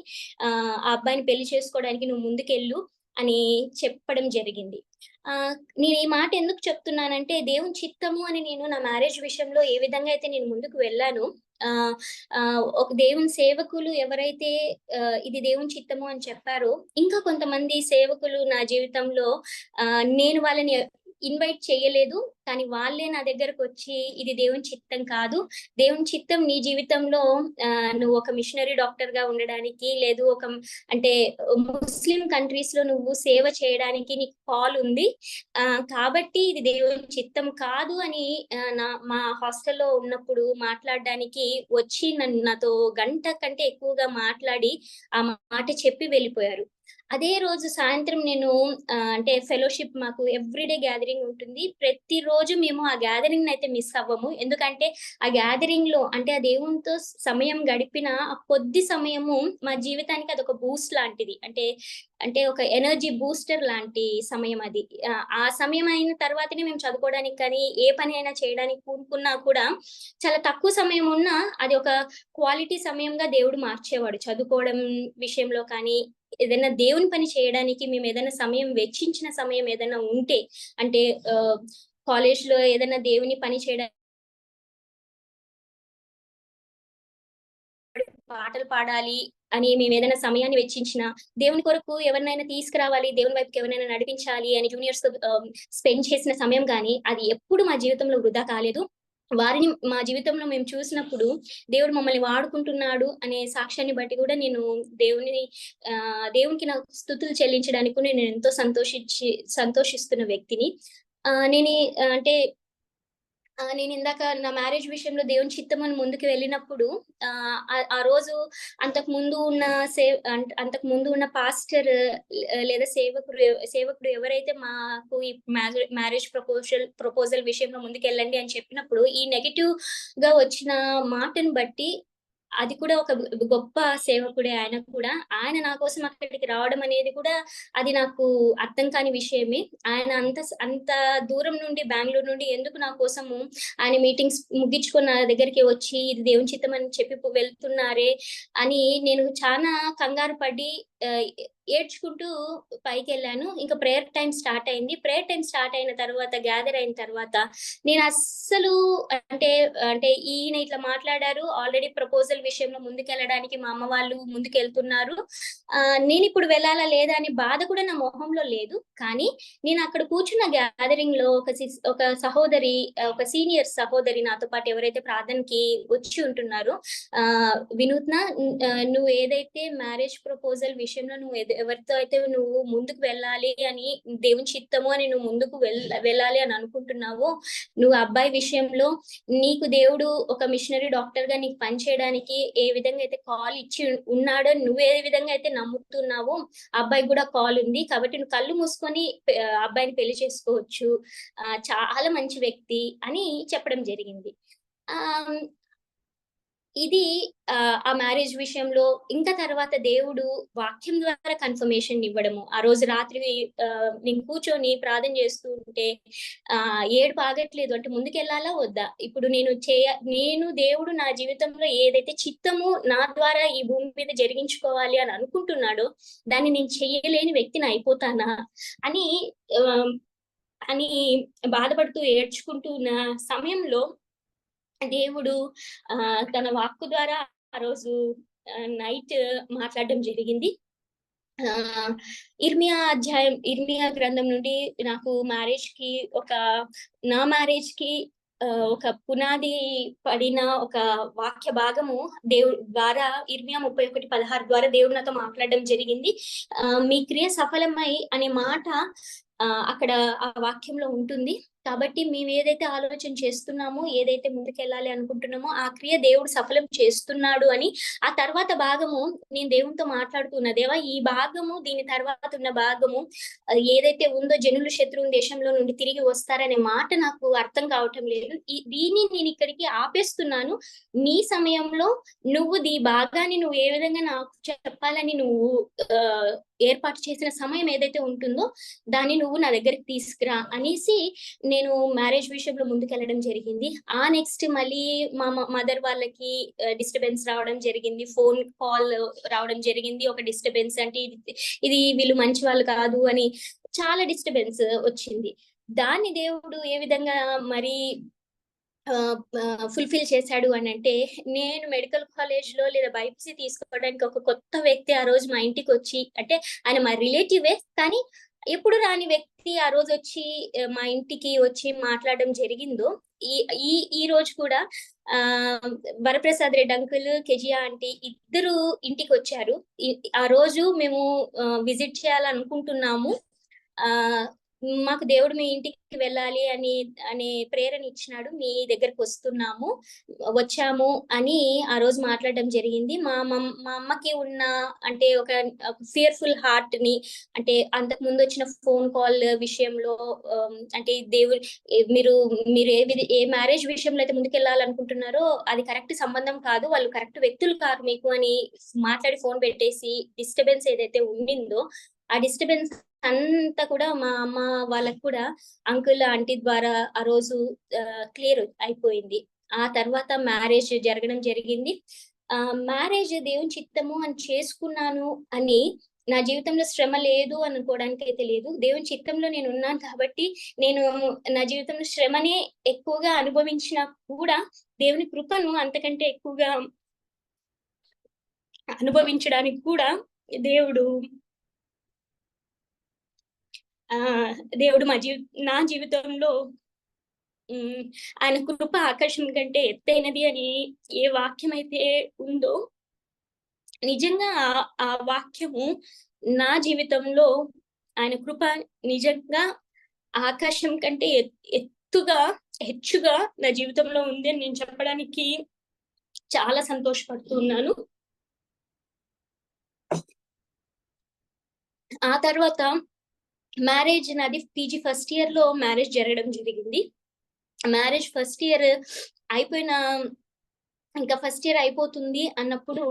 ఆ అబ్బాయిని పెళ్లి చేసుకోవడానికి నువ్వు ముందుకెళ్ళు అని చెప్పడం జరిగింది. నేను ఈ మాట ఎందుకు చెప్తున్నానంటే, దేవుని చిత్తము అని నేను నా మ్యారేజ్ విషయంలో ఏ విధంగా అయితే నేను ముందుకు వెళ్ళాను, ఒక దేవుని సేవకులు ఎవరైతే ఇది దేవుని చిత్తము అని చెప్పారో, ఇంకా కొంతమంది సేవకులు నా జీవితంలో నేను వాళ్ళని ఇన్వైట్ చేయలేదు, కానీ వాళ్ళే నా దగ్గరకు వచ్చి ఇది దేవుని చిత్తం కాదు, దేవుని చిత్తం నీ జీవితంలో నువ్వు ఒక మిషనరీ డాక్టర్ గా ఉండడానికి, లేదు అంటే ముస్లిం కంట్రీస్ లో నువ్వు సేవ చేయడానికి నీకు కాల్ ఉంది, కాబట్టి ఇది దేవుని చిత్తం కాదు అని మా హాస్టల్లో ఉన్నప్పుడు మాట్లాడడానికి వచ్చి నాతో గంట కంటే ఎక్కువగా మాట్లాడి ఆ మాట చెప్పి వెళ్ళిపోయారు. అదే రోజు సాయంత్రం నేను అంటే ఫెలోషిప్ మాకు ఎవ్రీడే గ్యాదరింగ్ ఉంటుంది. ప్రతిరోజు మేము ఆ గ్యాదరింగ్ అయితే మిస్ అవ్వము. ఎందుకంటే ఆ గ్యాదరింగ్ లో అంటే ఆ దేవునితో సమయం గడిపిన ఆ కొద్ది సమయము మా జీవితానికి అదొక బూస్ట్ లాంటిది. అంటే ఒక ఎనర్జీ బూస్టర్ లాంటి సమయం అది. ఆ సమయం అయిన తర్వాతనే మేము చదువుకోవడానికి కానీ ఏ పని అయినా చేయడానికి కూడుకున్నా కూడా చాలా తక్కువ సమయం ఉన్నా అది ఒక క్వాలిటీ సమయంగా దేవుడు మార్చేవాడు. చదువుకోవడం విషయంలో కానీ, ఏదైనా దేవుని పని చేయడానికి మేము ఏదైనా సమయం వెచ్చించిన సమయం ఏదైనా ఉంటే, అంటే కాలేజ్ లో ఏదైనా దేవుని పని చేయడానికి పాటలు పాడాలి అని మేము ఏదైనా సమయాన్ని వెచ్చించిన, దేవుని కొరకు ఎవరినైనా తీసుకురావాలి, దేవుని వైపుకి ఎవరినైనా నడిపించాలి అని జూనియర్స్ తో స్పెండ్ చేసిన సమయం కానీ అది ఎప్పుడు మా జీవితంలో వృధా కాలేదు. వారిని మా జీవితంలో మేము చూసినప్పుడు దేవుడు మమ్మల్ని వాడుకుంటున్నాడు అనే సాక్ష్యాన్ని బట్టి కూడా నేను దేవునికి నా స్తుతులు చెల్లించడానికి కూడా నేను ఎంతో సంతోషిస్తున్న వ్యక్తిని. నేను అంటే నేను ఇందాక నా మ్యారేజ్ విషయంలో దేవుని చిత్తం అని ముందుకు వెళ్ళినప్పుడు ఆ రోజు అంతకు ముందు ఉన్న అంతకు ముందు ఉన్న పాస్టర్ లేదా సేవకుడు ఎవరైతే మాకు ఈ మ్యారేజ్ ప్రపోజల్ విషయంలో ముందుకెళ్ళండి అని చెప్పినప్పుడు ఈ నెగెటివ్ గా వచ్చిన మాటను బట్టి అది కూడా ఒక గొప్ప సేవకుడే ఆయన కూడా. ఆయన నా కోసం అక్కడికి రావడం అనేది కూడా అది నాకు అర్థం కాని విషయమే. ఆయన అంత దూరం నుండి బెంగుళూరు నుండి ఎందుకు నా కోసము ఆయన మీటింగ్స్ ముగించుకొని నా దగ్గరికి వచ్చి ఇది దేవుని చిత్తం అని చెప్పి వెళ్తున్నారే అని నేను చాలా కంగారు పడి ఏడ్చుకుంటూ పైకెళ్ళాను. ఇంకా ప్రేయర్ టైం స్టార్ట్ అయింది. ప్రేయర్ టైం స్టార్ట్ అయిన తర్వాత గ్యాదర్ అయిన తర్వాత నేను అస్సలు అంటే ఈయన ఇట్లా మాట్లాడారు. ఆల్రెడీ ప్రపోజల్ విషయంలో ముందుకెళ్ళడానికి మా అమ్మ వాళ్ళు ముందుకెళ్తున్నారు. నేను ఇప్పుడు వెళ్ళాలా లేదా అని బాధ కూడా నా మొహంలో లేదు. కానీ నేను అక్కడ కూర్చున్న గ్యాదరింగ్ లో ఒక సహోదరి, ఒక సీనియర్ సహోదరి నాతో పాటు ఎవరైతే ప్రార్థనకి వచ్చి ఉంటున్నారో, వినూత్న, నువ్వు ఏదైతే మ్యారేజ్ ప్రపోజల్ విషయంలో నువ్వు ఎవరితో అయితే నువ్వు ముందుకు వెళ్ళాలి అని దేవుని చిత్తము అని నువ్వు ముందుకు వెళ్ళాలి అని అనుకుంటున్నావో, నువ్వు అబ్బాయి విషయంలో నీకు దేవుడు ఒక మిషనరీ డాక్టర్ గా నీకు పనిచేయడానికి ఏ విధంగా అయితే కాల్ ఇచ్చి ఉన్నాడో, నువ్వు ఏ విధంగా అయితే నమ్ముతున్నావో అబ్బాయి కూడా కాల్ ఉంది. కాబట్టి నువ్వు కళ్ళు మూసుకొని అబ్బాయిని పెళ్లి చేసుకోవచ్చు, చాలా మంచి వ్యక్తి అని చెప్పడం జరిగింది. ఇది ఆ మ్యారేజ్ విషయంలో. ఇంకా తర్వాత దేవుడు వాక్యం ద్వారా కన్ఫర్మేషన్ ఇవ్వడము. ఆ రోజు రాత్రి నేను కూర్చొని ప్రార్థన చేస్తూ ఉంటే ఏడుపు ఆగట్లేదు. అంటే ముందుకెళ్ళాలా వద్దా, ఇప్పుడు నేను దేవుడు నా జీవితంలో ఏదైతే చిత్తము నా ద్వారా ఈ భూమి మీద జరిగించుకోవాలి అని అనుకుంటున్నాడో దాన్ని నేను చెయ్యలేని వ్యక్తిని అయిపోతానా అని బాధపడుతూ ఏడ్చుకుంటున్న సమయంలో దేవుడు తన వాక్కు ద్వారా ఆ రోజు నైట్ మాట్లాడడం జరిగింది. ఇర్మియా గ్రంథం నుండి నాకు నా మ్యారేజ్ కి ఒక పునాది పడిన ఒక వాక్య భాగము దేవుడు ద్వారా ఇర్మియా 31:16 ద్వారా దేవుడు నాతో మాట్లాడడం జరిగింది. మీ క్రియ సఫలమై అనే మాట అక్కడ ఆ వాక్యంలో ఉంటుంది. కాబట్టి మేము ఏదైతే ఆలోచన చేస్తున్నామో, ఏదైతే ముందుకెళ్ళాలి అనుకుంటున్నామో ఆ క్రియ దేవుడు సఫలం చేస్తున్నాడు అని. ఆ తర్వాత భాగము నేను దేవునితో మాట్లాడుతున్న, దేవా ఈ భాగము దీని తర్వాత ఉన్న భాగము ఏదైతే ఉందో, జనులు శత్రువు దేశంలో నుండి తిరిగి వస్తారనే మాట నాకు అర్థం కావటం లేదు. దీన్ని నేను ఇక్కడికి ఆపేస్తున్నాను. నీ సమయంలో నువ్వు ఈ భాగాన్ని నువ్వు ఏ విధంగా నాకు చెప్పాలని నువ్వు ఏర్పాటు చేసిన సమయం ఏదైతే ఉంటుందో దాన్ని నువ్వు నా దగ్గరికి తీసుకురా అనేసి నేను మ్యారేజ్ విషయంలో ముందుకెళ్ళడం జరిగింది. ఆ నెక్స్ట్ మళ్ళీ మా మదర్ వాళ్ళకి డిస్టర్బెన్స్ రావడం జరిగింది. ఫోన్ కాల్ రావడం జరిగింది. ఒక డిస్టర్బెన్స్ అంటే ఇది వీళ్ళు మంచి వాళ్ళు కాదు అని చాలా డిస్టర్బెన్స్ వచ్చింది. దాన్ని దేవుడు ఏ విధంగా మరి ఫుల్ఫిల్ చేశాడు అని అంటే, నేను మెడికల్ కాలేజ్ లో లేదా బైపీసీ తీసుకోవడానికి ఒక కొత్త వ్యక్తి ఆ రోజు మా ఇంటికి వచ్చి, అంటే ఆయన మా రిలేటివే కానీ ఎప్పుడు రాని వ్యక్తి ఆ రోజు వచ్చి మా ఇంటికి వచ్చి మాట్లాడడం జరిగిందో, ఈ రోజు కూడా Varaprasad Reddy uncle, Kezia aunty ఇద్దరు ఇంటికి వచ్చారు. ఆ రోజు మేము విజిట్ చేయాలనుకుంటున్నాము. మాకు దేవుడు మీ ఇంటికి వెళ్ళాలి అని ప్రేరణ ఇచ్చినాడు, మీ దగ్గరకు వచ్చాము అని ఆ రోజు మాట్లాడడం జరిగింది. మా అమ్మకి ఉన్న అంటే ఒక ఫియర్ఫుల్ హార్ట్ ని, అంటే అంతకు ముందు వచ్చిన ఫోన్ కాల్ విషయంలో, అంటే మీరు ఏ మ్యారేజ్ విషయంలో అయితే ముందుకెళ్ళాలనుకుంటున్నారో అది కరెక్ట్ సంబంధం కాదు, వాళ్ళు కరెక్ట్ వ్యక్తులు కాదు మీకు అని మాట్లాడి ఫోన్ పెట్టేసి డిస్టర్బెన్స్ ఏదైతే ఉండిందో ఆ డిస్టర్బెన్స్ అంతా కూడా మా అమ్మ వాళ్ళకు కూడా అంకుల్ ఆంటీ ద్వారా ఆ రోజు క్లియర్ అయిపోయింది. ఆ తర్వాత మ్యారేజ్ జరగడం జరిగింది. మ్యారేజ్ దేవుని చిత్తము అని చేసుకున్నాను అని నా జీవితంలో శ్రమ లేదు అనుకోవడానికి అయితే లేదు. దేవుని చిత్తంలో నేను ఉన్నాను కాబట్టి నేను నా జీవితంలో శ్రమనే ఎక్కువగా అనుభవించినా కూడా దేవుని కృపను అంతకంటే ఎక్కువగా అనుభవించడానికి కూడా దేవుడు నా జీవితంలో ఆయన కృప ఆకర్షణ కంటే ఎత్తైనది అని ఏ వాక్యం అయితే ఉందో, నిజంగా ఆ వాక్యము నా జీవితంలో ఆయన కృప నిజంగా ఆకాశం కంటే హెచ్చుగా నా జీవితంలో ఉంది అని నేను చెప్పడానికి చాలా సంతోషపడుతున్నాను. ఆ తర్వాత మ్యారేజ్ నాది పీజీ ఫస్ట్ ఇయర్ లో మ్యారేజ్ జరగడం జరిగింది. మ్యారేజ్ ఫస్ట్ ఇయర్ అయిపోయిన ఇంకా ఫస్ట్ ఇయర్ అయిపోతుంది అన్నప్పుడు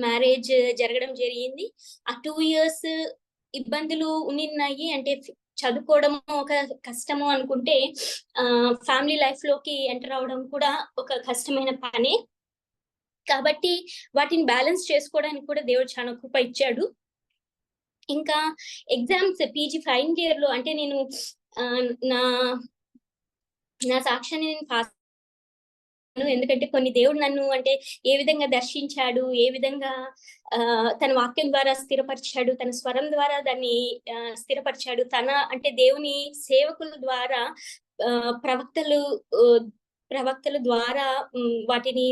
మ్యారేజ్ జరగడం జరిగింది. ఆ 2 years ఇబ్బందులు ఉన్నాయి. అంటే చదువుకోవడం ఒక కష్టము అనుకుంటే ఫ్యామిలీ లైఫ్ లోకి ఎంటర్ అవడం కూడా ఒక కష్టమైన పనే. కాబట్టి వాటిని బ్యాలెన్స్ చేసుకోవడానికి కూడా దేవుడు చాలా కృప ఇచ్చాడు. ఇంకా ఎగ్జామ్స్ పీజీ ఫైనల్ ఇయర్ లో అంటే నేను నా సాక్ష్యాన్ని నేను పాస్, ఎందుకంటే కొన్ని దేవుడు నన్ను అంటే ఏ విధంగా దర్శించాడు, ఏ విధంగా తన వాక్యం ద్వారా స్థిరపరిచాడు, తన స్వరం ద్వారా దాన్ని స్థిరపరిచాడు, తన అంటే దేవుని సేవకుల ద్వారా ప్రవక్తల ద్వారా వాటిని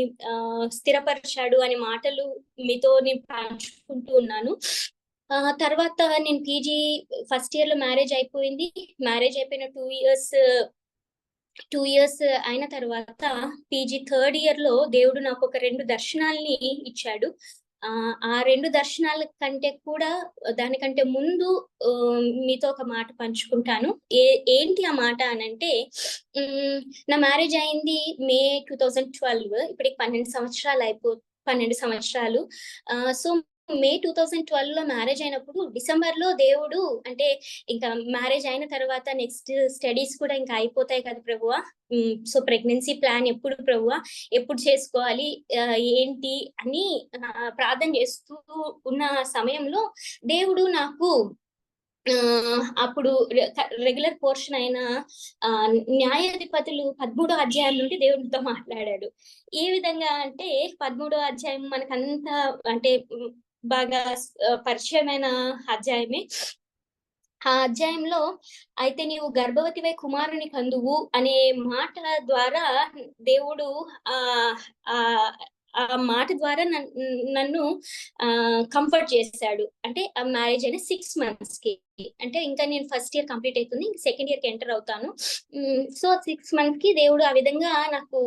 స్థిరపరిచాడు అనే మాటలు మీతో నేను పంచుకుంటూ ఉన్నాను. తర్వాత నేను పీజీ ఫస్ట్ ఇయర్ లో మ్యారేజ్ అయిపోయింది. మ్యారేజ్ అయిపోయిన 2 years అయిన తర్వాత పీజీ థర్డ్ ఇయర్ లో దేవుడు నాకు ఒక 2 దర్శనాల్ని ఇచ్చాడు. ఆ 2 దర్శనాల కంటే కూడా దానికంటే ముందు మీతో ఒక మాట పంచుకుంటాను. ఏంటి ఆ మాట అనంటే, నా మ్యారేజ్ అయింది May 2012. ఇప్పటికి 12 సంవత్సరాలు. సో May 2012 లో మ్యారేజ్ అయినప్పుడు డిసెంబర్ లో దేవుడు అంటే ఇంకా మ్యారేజ్ అయిన తర్వాత నెక్స్ట్ స్టడీస్ కూడా ఇంకా అయిపోతాయి కదా ప్రభువా, సో ప్రెగ్నెన్సీ ప్లాన్ ఎప్పుడు ప్రభువా, ఎప్పుడు చేసుకోవాలి ఏంటి అని ప్రార్థన చేస్తూ ఉన్న సమయంలో దేవుడు నాకు అప్పుడు రెగ్యులర్ పోర్షన్ అయిన న్యాయాధిపతులు 13వ అధ్యాయం నుండి దేవుడితో మాట్లాడాడు. ఏ విధంగా అంటే 13వ అధ్యాయం మనకంత అంటే బాగా పరిచయమైన అధ్యాయమే. ఆ అధ్యాయంలో అయితే నీవు గర్భవతివై కుమారుని కందువు అనే మాట ద్వారా దేవుడు ఆ మాట ద్వారా నన్ను కంఫర్ట్ చేశాడు. అంటే ఆ మ్యారేజ్ అయిన 6 months కి, అంటే ఇంకా నేను ఫస్ట్ ఇయర్ కంప్లీట్ అవుతుంది, సెకండ్ ఇయర్ కి ఎంటర్ అవుతాను. సో 6 months కి దేవుడు ఆ విధంగా నాకు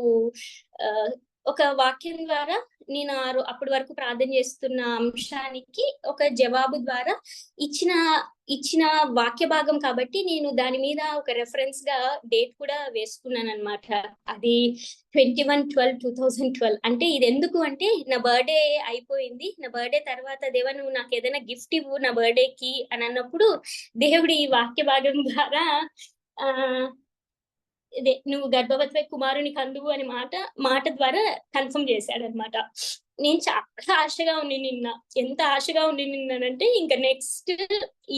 ఒక వాక్యం ద్వారా నేను అప్పటి వరకు ప్రార్థన చేస్తున్న అంశానికి ఒక జవాబు ద్వారా ఇచ్చిన వాక్య భాగం కాబట్టి నేను దాని మీద ఒక రెఫరెన్స్ గా డేట్ కూడా వేసుకున్నాను అనమాట. అది 21/12/2012. అంటే ఇది ఎందుకు అంటే నా బర్త్డే అయిపోయింది. నా బర్త్డే తర్వాత దేవా నువ్వు నాకు ఏదైనా గిఫ్ట్ ఇవ్వు నా బర్త్డేకి అని అన్నప్పుడు దేవుడు ఈ వాక్య భాగం ద్వారా ఇదే నువ్వు గర్భవతి కుమారుని కందువు అనే మాట ద్వారా కన్ఫర్మ్ చేశాడు అనమాట. నేను చాలా ఆశగా ఎంత ఆశగా నిన్నానంటే ఇంకా నెక్స్ట్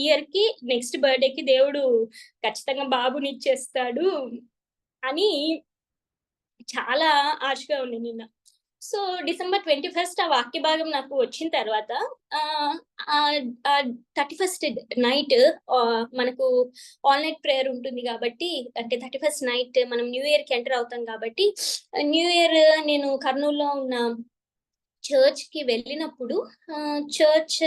ఇయర్ కి నెక్స్ట్ బర్త్డేకి దేవుడు ఖచ్చితంగా బాబుని ఇచ్చేస్తాడు అని చాలా ఆశగా నిన్న. సో December 21 ఆ వాక్య భాగం నాకు వచ్చిన తర్వాత 31st నైట్ మనకు ఆల్ నైట్ ప్రేయర్ ఉంటుంది కాబట్టి, అంటే 31st నైట్ మనం న్యూ ఇయర్ కి ఎంటర్ అవుతాం కాబట్టి, న్యూ ఇయర్ నేను కర్నూలులో ఉన్న చర్చ్ కి వెళ్ళినప్పుడు చర్చ్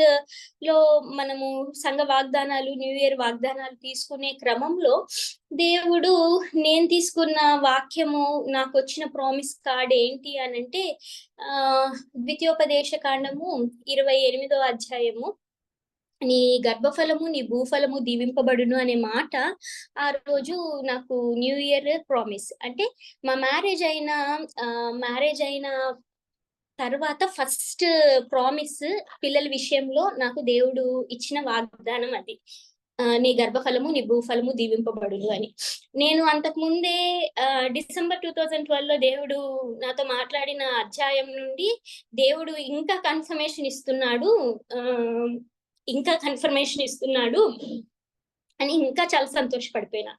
లో మనము సంఘ వాగ్దానాలు న్యూ ఇయర్ వాగ్దానాలు తీసుకునే క్రమంలో దేవుడు నేను తీసుకున్న వాక్యము నాకు వచ్చిన ప్రామిస్ కార్డ్ ఏంటి అనంటే ద్వితీయోపదేశ కాండము 28వ అధ్యాయము నీ గర్భఫలము నీ భూఫలము దీవింపబడును అనే మాట ఆ రోజు నాకు న్యూ ఇయర్ ప్రామిస్. అంటే మా మ్యారేజ్ అయిన తర్వాత ఫస్ట్ ప్రామిస్ పిల్లల విషయంలో నాకు దేవుడు ఇచ్చిన వాగ్దానం అది, నీ గర్భఫలము నీ భూఫలము దీవింపబడును అని. నేను అంతకు ముందే December 2012 లో దేవుడు నాతో మాట్లాడిన అధ్యాయం నుండి దేవుడు ఇంకా కన్ఫర్మేషన్ ఇస్తున్నాడు అని ఇంకా చాలా సంతోషపడిపోయినా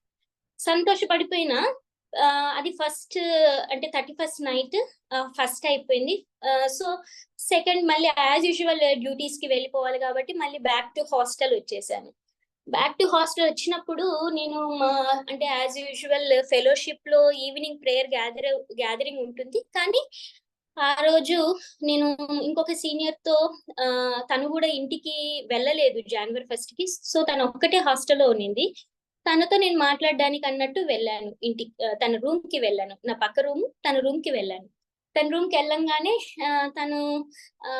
అది ఫస్ట్ అంటే 31st నైట్ ఫస్ట్ అయిపోయింది. సో సెకండ్ మళ్ళీ యాజ్ యూజువల్ డ్యూటీస్ కి వెళ్ళిపోవాలి కాబట్టి మళ్ళీ బ్యాక్ టు హాస్టల్ వచ్చేసాను. బ్యాక్ టు హాస్టల్ వచ్చినప్పుడు నేను అంటే యాజ్ యూజువల్ ఫెలోషిప్ లో ఈవినింగ్ ప్రేయర్ గ్యాదరింగ్ ఉంటుంది, కానీ ఆ రోజు నేను ఇంకొక సీనియర్ తో తను కూడా ఇంటికి వెళ్ళలేదు January 1st కి. సో తను ఒక్కటే హాస్టల్లో ఉన్నింది. తనతో నేను మాట్లాడడానికి అన్నట్టు వెళ్ళాను ఇంటికి, తన రూమ్ కి వెళ్ళాను. నా పక్క రూమ్ తన రూమ్ కి వెళ్ళాను. తన రూమ్ కి వెళ్ళంగానే తను ఆ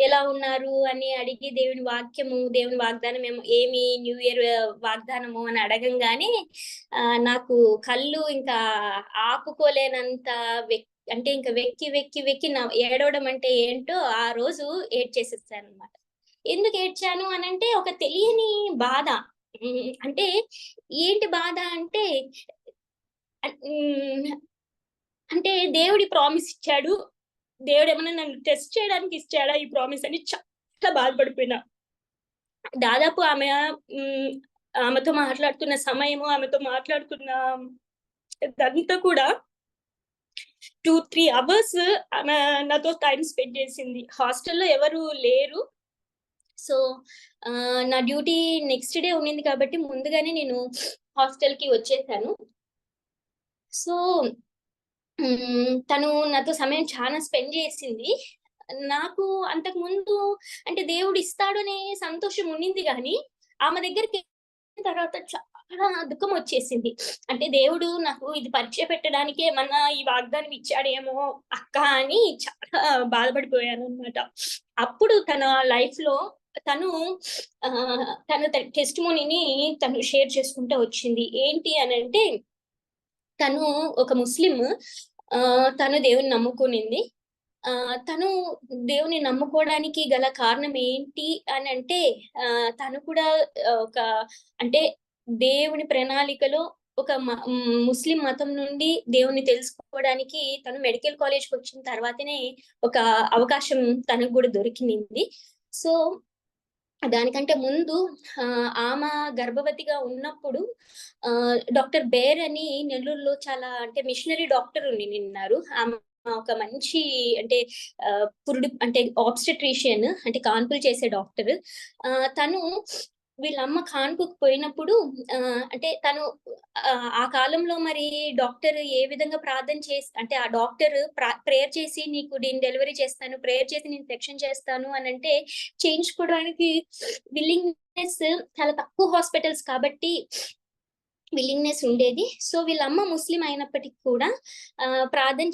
ఎలా ఉన్నారు అని అడిగి దేవుని వాక్యము, దేవుని వాగ్దానం ఏమి న్యూ ఇయర్ వాగ్దానము అని అడగంగానే నాకు కళ్ళు ఇంకా ఆపుకోలేనంత అంటే ఇంకా వెక్కి వెక్కి వెక్కి ఏడవడం అంటే ఏంటో ఆ రోజు ఏడ్చేసేసాను అనమాట. ఎందుకు ఏడ్చాను అనంటే ఒక తెలియని బాధ. అంటే ఏంటి బాధ అంటే అంటే దేవుడి ప్రామిస్ ఇచ్చాడు, దేవుడు ఏమైనా నన్ను టెస్ట్ చేయడానికి ఇచ్చాడా ఈ ప్రామిస్ అని చాలా బాధపడిపోయినా. దాదాపు ఆమెతో మాట్లాడుతున్న సమయము, ఆమెతో మాట్లాడుతున్న ఇదంతా కూడా 2-3 అవర్స్ ఆమె నాతో టైం స్పెండ్ చేసింది. హాస్టల్లో ఎవరు లేరు. సో నా డ్యూటీ నెక్స్ట్ డే ఉండింది కాబట్టి ముందుగానే నేను హాస్టల్ కి వచ్చేసాను. సో తను నాతో సమయం చాలా స్పెండ్ చేసింది. నాకు అంతకు ముందు అంటే దేవుడు ఇస్తాడు అనే సంతోషం ఉండింది కానీ ఆమె దగ్గరికి తర్వాత చాలా దుఃఖం వచ్చేసింది. అంటే దేవుడు నాకు ఇది పరీక్ష పెట్టడానికే ఏమన్నా ఈ వాగ్దానం ఇచ్చాడేమో అక్క అని చాలా బాధపడిపోయాను అనమాట. అప్పుడు తన లైఫ్ లో తను తన టెస్టిమోనీని తను షేర్ చేసుకుంటూ వచ్చింది. ఏంటి అనంటే తను ఒక ముస్లిం, తను దేవుని నమ్ముకునింది. తను దేవుని నమ్ముకోవడానికి గల కారణం ఏంటి అని అంటే తను కూడా ఒక అంటే దేవుని ప్రణాళికలో ఒక ముస్లిం మతం నుండి దేవుని తెలుసుకోవడానికి తను మెడికల్ కాలేజ్కి వచ్చిన తర్వాతనే ఒక అవకాశం తనకు కూడా దొరికింది. సో దానికంటే ముందు ఆమె గర్భవతిగా ఉన్నప్పుడు డాక్టర్ బేర్ అని నెల్లూరులో చాలా అంటే మిషనరీ డాక్టర్ ఉన్నారు. ఆమె ఒక మంచి అంటే పురుడు అంటే ఆబ్స్టెట్రిషియన్ అంటే కాన్పులు చేసే డాక్టర్. తను వీళ్ళమ్మ కాన్పుకు పోయినప్పుడు అంటే తను ఆ కాలంలో మరి డాక్టర్ ఏ విధంగా ప్రార్థన చేసి అంటే ఆ డాక్టర్ ప్రేయర్ చేసి నీకు నేను డెలివరీ చేస్తాను, ప్రేయర్ చేసి నేను సెక్షన్ చేస్తాను అని అంటే చేయించుకోవడానికి విల్లింగ్నెస్ చాలా తక్కువ హాస్పిటల్స్ కాబట్టి విల్లింగ్నెస్ ఉండేది. సో వీళ్ళమ్మ ముస్లిం అయినప్పటికీ కూడా ప్రార్థన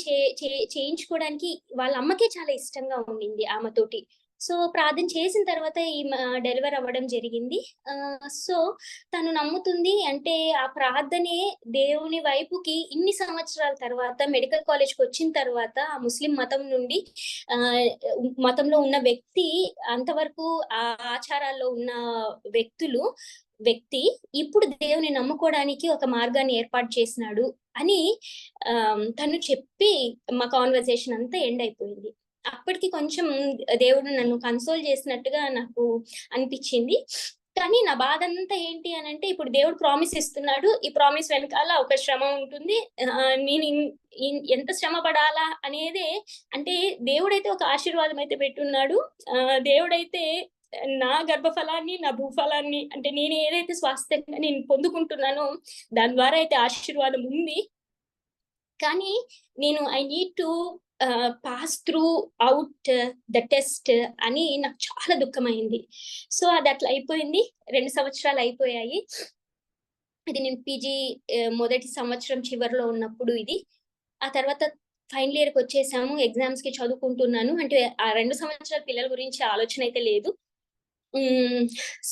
చేయించుకోవడానికి వాళ్ళ అమ్మకే చాలా ఇష్టంగా ఉండింది ఆమెతోటి. సో ప్రార్థన చేసిన తర్వాత ఈ డెలివరీ అవ్వడం జరిగింది. సో తను నమ్ముతుంది అంటే ఆ ప్రార్థనే దేవుని వైపుకి ఇన్ని సంవత్సరాల తర్వాత మెడికల్ కాలేజ్కి వచ్చిన తర్వాత ఆ ముస్లిం మతం నుండి మతంలో ఉన్న వ్యక్తి అంతవరకు ఆ ఆచారాల్లో ఉన్న వ్యక్తి ఇప్పుడు దేవుని నమ్ముకోవడానికి ఒక మార్గాన్ని ఏర్పాటు చేసినాడు అని తను చెప్పి మా కాన్వర్సేషన్ అంతా ఎండ్ అయిపోయింది. అప్పటికి కొంచెం దేవుడు నన్ను కన్సోల్ చేసినట్టుగా నాకు అనిపించింది. కానీ నా బాధ అంతా ఏంటి అని అంటే ఇప్పుడు దేవుడు ప్రామిస్ ఇస్తున్నాడు, ఈ ప్రామిస్ వెనకాల ఒక శ్రమ ఉంటుంది. నేను ఎంత శ్రమ పడాలా అనేదే అంటే దేవుడైతే ఒక ఆశీర్వాదం అయితే పెట్టున్నాడు. దేవుడైతే నా గర్భఫలాన్ని నా భూఫలాన్ని అంటే నేను ఏదైతే స్వాస్థ్యంగా నేను పొందుకుంటున్నానో దాని ద్వారా అయితే ఆశీర్వాదం ఉంది. కానీ నేను I need to pass through out the test అని నాకు చాలా దుఃఖమైంది. సో అది అట్లా అయిపోయింది. 2 సంవత్సరాలు అయిపోయాయి. ఇది నేను పీజీ మొదటి సంవత్సరం చివరిలో ఉన్నప్పుడు ఇది. ఆ తర్వాత ఫైనల్ ఇయర్కి వచ్చేసాము. ఎగ్జామ్స్ కి చదువుకుంటున్నాను. అంటే ఆ 2 సంవత్సరాల పిల్లల గురించి ఆలోచన అయితే లేదు.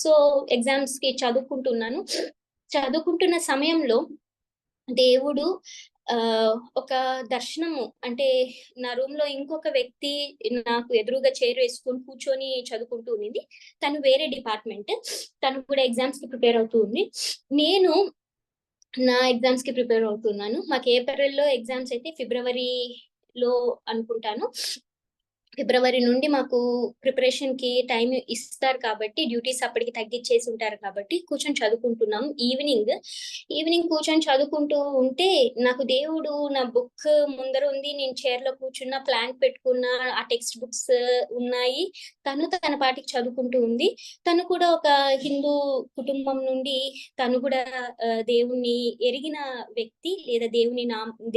సో ఎగ్జామ్స్ కి చదువుకుంటున్న సమయంలో దేవుడు ఒక దర్శనము అంటే నా రూమ్ లో ఇంకొక వ్యక్తి నాకు ఎదురుగా చైర్ వేసుకొని కూర్చొని చదువుకుంటూ ఉంది. తను వేరే డిపార్ట్మెంట్, తను కూడా ఎగ్జామ్స్ కి ప్రిపేర్ అవుతూ ఉంది. నేను నా ఎగ్జామ్స్ కి ప్రిపేర్ అవుతున్నాను. మాకు ఏప్రిల్లో ఎగ్జామ్స్ అయితే ఫిబ్రవరిలో అనుకుంటాను. ఫిబ్రవరి నుండి మాకు ప్రిపరేషన్ కి టైం ఇస్తారు కాబట్టి డ్యూటీస్ అప్పటికి తగ్గించేసి ఉంటారు కాబట్టి కూర్చొని చదువుకుంటున్నాం. ఈవినింగ్ కూర్చొని చదువుకుంటూ ఉంటే నాకు దేవుడు నా బుక్ ముందర ఉంది, నేను చైర్ లో కూర్చున్న, ప్లాన్ పెట్టుకున్న, ఆ టెక్స్ట్ బుక్స్ ఉన్నాయి. తను తన పాటికి చదువుకుంటూ ఉంది. తను కూడా ఒక హిందూ కుటుంబం నుండి తను కూడా దేవుణ్ణి ఎరిగిన వ్యక్తి లేదా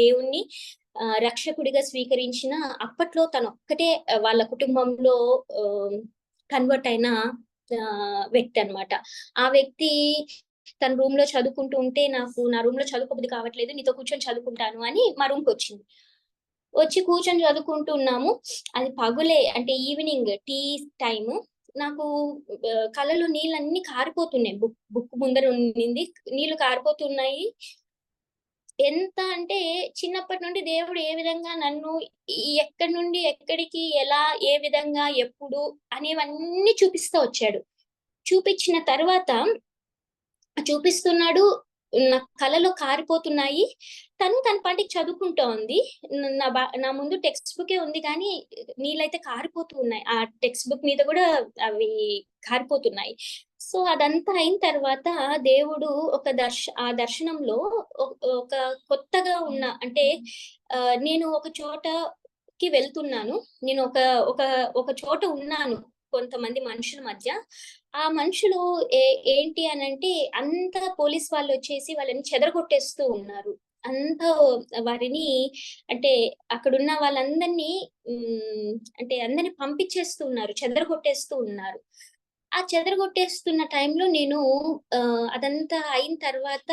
దేవుణ్ణి రక్షకుడిగా స్వీకరించిన అప్పట్లో తను ఒక్కటే వాళ్ళ కుటుంబంలో కన్వర్ట్ అయిన వ్యక్తి అన్నమాట. ఆ వ్యక్తి తన రూమ్ లో చదువుకుంటూ ఉంటే నాకు నా రూమ్ లో చదువుకోబుద్ధి కావట్లేదు, నీతో కూర్చొని చదువుకుంటాను అని మా రూమ్కి వచ్చింది. వచ్చి కూర్చొని చదువుకుంటున్నాము. అది పగులే, అంటే ఈవినింగ్ టీ టైమ్. నాకు కళ్ళలో నీళ్ళన్నీ కారిపోతున్నాయి. బుక్ ముందర ఉండింది, నీళ్లు కారిపోతున్నాయి. ఎంత అంటే చిన్నప్పటి నుండి దేవుడు ఏ విధంగా నన్ను ఎక్కడి నుండి ఎక్కడికి, ఎలా, ఏ విధంగా, ఎప్పుడు అనేవన్నీ చూపిస్తూ వచ్చాడు. చూపించిన తర్వాత చూపిస్తున్నాడు, నా కళ్ళలో కారిపోతున్నాయి. తన పాటికి చదువుకుంటా ఉంది. నా ముందు టెక్స్ట్ బుకే ఉంది కానీ నీళ్ళైతే కారిపోతూ ఉన్నాయి. ఆ టెక్స్ట్ బుక్ మీద కూడా అవి కారిపోతున్నాయి. సో అదంతా అయిన తర్వాత దేవుడు ఆ దర్శనంలో ఒక కొత్తగా ఉన్న, అంటే నేను ఒక చోటకి వెళ్తున్నాను. నేను ఒక చోట ఉన్నాను కొంతమంది మనుషుల మధ్య. ఆ మనుషులు ఏంటి అనంటే అంతా పోలీస్ వాళ్ళు వచ్చేసి వాళ్ళని చెదరగొట్టేస్తూ ఉన్నారు. అంతా వారిని, అంటే అక్కడున్న వాళ్ళందరినీ అంటే అందరిని పంపించేస్తూ ఉన్నారు, చెదరగొట్టేస్తూ ఉన్నారు. ఆ చెదరగొట్టేస్తున్న టైంలో నేను అదంతా అయిన తర్వాత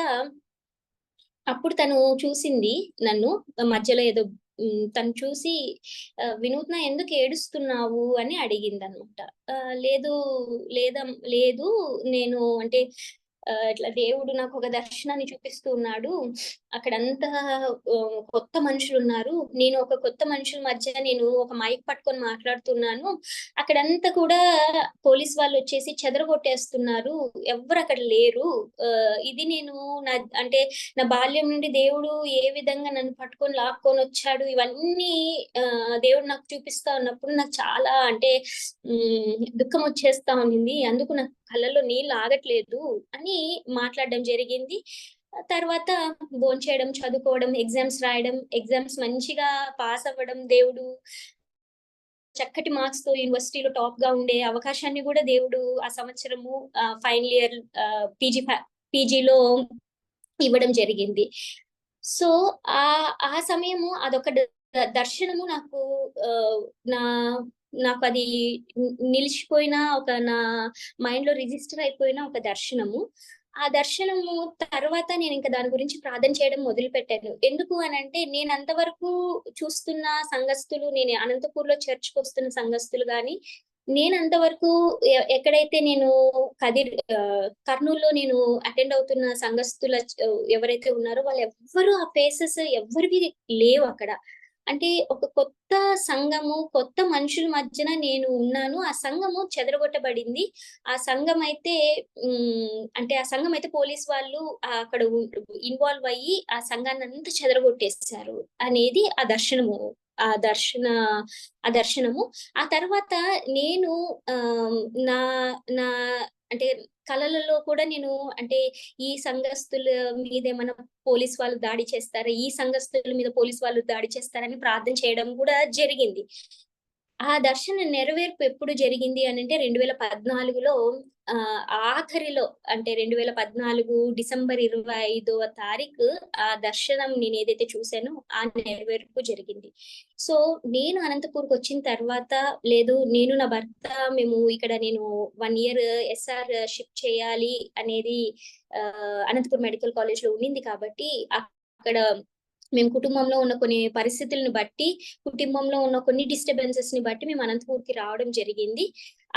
అప్పుడు తను చూసింది నన్ను మధ్యలో ఏదో తను చూసి వినూత్న ఎందుకు ఏడుస్తున్నావు అని అడిగింది అనమాట. లేదు లేదు, నేను అంటే ఇట్లా దేవుడు నాకు ఒక దర్శనాన్ని చూపిస్తూ ఉన్నాడు. అక్కడంతా కొత్త మనుషులు ఉన్నారు, నేను ఒక కొత్త మనుషుల మధ్య నేను ఒక మైక్ పట్టుకొని మాట్లాడుతున్నాను. అక్కడంతా కూడా పోలీస్ వాళ్ళు వచ్చేసి చెదరగొట్టేస్తున్నారు, ఎవ్వరు అక్కడ లేరు. ఇది నేను అంటే నా బాల్యం నుండి దేవుడు ఏ విధంగా నన్ను పట్టుకొని లాక్కొని వచ్చాడు, ఇవన్నీ దేవుడు నాకు చూపిస్తా ఉన్నప్పుడు నాకు చాలా అంటే దుఃఖం వచ్చేస్తా ఉన్నింది. అందుకు నాకు కళ్ళలో నీళ్ళు ఆగట్లేదు అని మాట్లాడడం జరిగింది. తర్వాత భోంచేయడం, చదువుకోవడం, ఎగ్జామ్స్ రాయడం, ఎగ్జామ్స్ మంచిగా పాస్ అవ్వడం, దేవుడు చక్కటి మార్క్స్ తో యూనివర్సిటీలో టాప్ గా ఉండే అవకాశాన్ని కూడా దేవుడు ఆ సంవత్సరము ఫైనల్ ఇయర్ పీజీలో ఇవ్వడం జరిగింది. సో ఆ సమయము అదొక దర్శనము నాకు నాకు అది నిలిచిపోయిన నా మైండ్ లో రిజిస్టర్ అయిపోయిన ఒక దర్శనము. ఆ దర్శనము తర్వాత నేను ఇంకా దాని గురించి ప్రార్థన చేయడం మొదలు పెట్టాను. ఎందుకు అనంటే నేను అంతవరకు చూస్తున్న సంఘస్థులు, నేను అనంతపూర్లో చర్చ్కి వస్తున్న సంఘస్థులు గాని, నేను అంతవరకు ఎక్కడైతే నేను కర్నూలులో నేను అటెండ్ అవుతున్న సంఘస్థుల ఎవరైతే ఉన్నారో వాళ్ళు ఎవ్వరు ఆ ఫేసెస్ ఎవ్వరివి లేవు అక్కడ. అంటే ఒక కొత్త సంఘము, కొత్త మనుషుల మధ్యన నేను ఉన్నాను. ఆ సంఘము చెదరగొట్టబడింది. ఆ సంఘం అయితే అంటే ఆ సంఘం అయితే పోలీస్ వాళ్ళు అక్కడ ఇన్వాల్వ్ అయ్యి ఆ సంఘాన్ని అంతా చెదరగొట్టేశారు అనేది ఆ దర్శనము. ఆ దర్శనము ఆ తర్వాత నేను నా నా అంటే కళలలో కూడా నేను అంటే ఈ సంఘస్థుల మీద ఏమైనా పోలీస్ వాళ్ళు దాడి చేస్తారా, ఈ సంఘస్థుల మీద పోలీస్ వాళ్ళు దాడి చేస్తారని ప్రార్థన చేయడం కూడా జరిగింది. ఆ దర్శన నెరవేర్పు ఎప్పుడు జరిగింది అనంటే 2014లో ఆఖరిలో, అంటే 2014 డిసెంబర్ 25వ తారీఖు ఆ దర్శనం నేను ఏదైతే చూసానో ఆ నెరవేర్పు జరిగింది. సో నేను అనంతపూర్కి వచ్చిన తర్వాత, లేదు నేను నా భర్త మేము ఇక్కడ నేను 1 year SR షిఫ్ట్ చేయాలి అనేది అనంతపూర్ మెడికల్ కాలేజ్ లో ఉండింది కాబట్టి అక్కడ మేము కుటుంబంలో ఉన్న కొన్ని పరిస్థితులను బట్టి, కుటుంబంలో ఉన్న కొన్ని డిస్టర్బెన్సెస్ ని బట్టి మేము అనంతపూర్కి రావడం జరిగింది.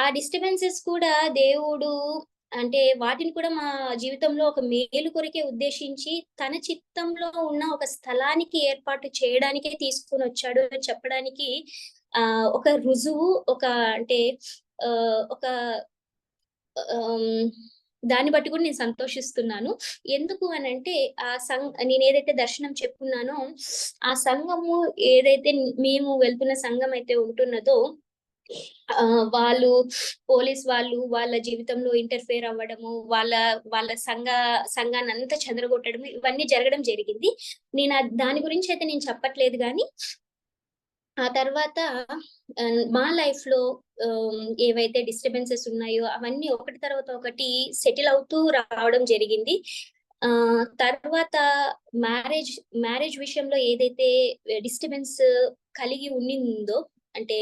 ఆ డిస్టర్బెన్సెస్ కూడా దేవుడు అంటే వాటిని కూడా మా జీవితంలో ఒక మేలు కొరకే ఉద్దేశించి తన చిత్తంలో ఉన్న ఒక స్థలానికి ఏర్పాటు చేయడానికే తీసుకొని వచ్చాడు అని చెప్పడానికి ఒక రుజువు, ఒక అంటే ఒక దాన్ని బట్టి కూడా నేను సంతోషిస్తున్నాను. ఎందుకు అనంటే నేను ఏదైతే దర్శనం చెప్పున్నానో ఆ సంఘము ఏదైతే మేము వెళ్తున్న సంఘం అయితే ఉంటున్నదో వాళ్ళు పోలీస్ వాళ్ళు వాళ్ళ జీవితంలో ఇంటర్ఫేర్ అవ్వడము, వాళ్ళ సంఘాన్ని అంతా చెదరగొట్టడము, ఇవన్నీ జరగడం జరిగింది. నేను దాని గురించి అయితే నేను చెప్పట్లేదు కానీ ఆ తర్వాత మా లైఫ్ లో ఏవైతే డిస్టర్బెన్సెస్ ఉన్నాయో అవన్నీ ఒకటి తర్వాత ఒకటి సెటిల్ అవుతూ రావడం జరిగింది. తర్వాత మ్యారేజ్ విషయంలో ఏదైతే డిస్టర్బెన్స్ కలిగి ఉండిందో, అంటే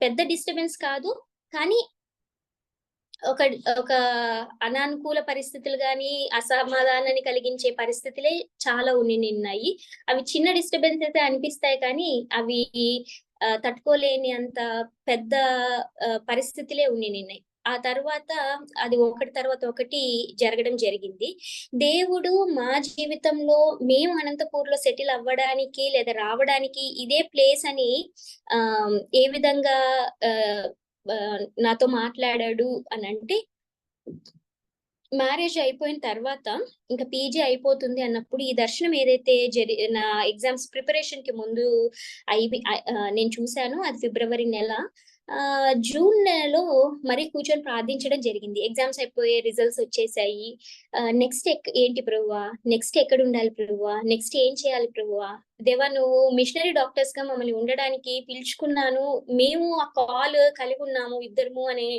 పెద్ద డిస్టర్బెన్స్ కాదు కానీ ఒక ఒక అనానుకూల పరిస్థితులు గాని, అసమాధానాన్ని కలిగించే పరిస్థితులే చాలా ఉన్నాయి. అవి చిన్న డిస్టర్బెన్స్ అయితే అనిపిస్తాయి కానీ, అవి తట్టుకోలేని అంత పెద్ద పరిస్థితులే ఉన్నాయి. ఆ తర్వాత అది ఒకటి తర్వాత ఒకటి జరగడం జరిగింది. దేవుడు మా జీవితంలో మేము అనంతపూర్‌లో సెటిల్ అవ్వడానికి లేదా రావడానికి ఇదే ప్లేస్ అని ఏ విధంగా ఆహ్, నాతో మాట్లాడాడు అనంటే, మ్యారేజ్ అయిపోయిన తర్వాత ఇంకా పీజీ అయిపోతుంది అన్నప్పుడు ఈ దర్శనం ఏదైతే నా ఎగ్జామ్స్ ప్రిపరేషన్‌కి ముందు నేను చూసానో అది ఫిబ్రవరి నెల. జూన్ నెలలో మరీ కూర్చొని ప్రార్థించడం జరిగింది. ఎగ్జామ్స్ అయిపోయి రిజల్ట్స్ వచ్చేసాయి. నెక్స్ట్ ఏంటి ప్రభువా? నెక్స్ట్ ఎక్కడుండాలి ప్రభువా? నెక్స్ట్ ఏం చేయాలి ప్రభువా? దేవా నువ్వు మిషనరీ డాక్టర్స్‌గా మమ్మల్ని ఉండడానికి పిలుచుకున్నాను. మేము ఆ కాల్ కలిగి ఉన్నాము ఇద్దరము అని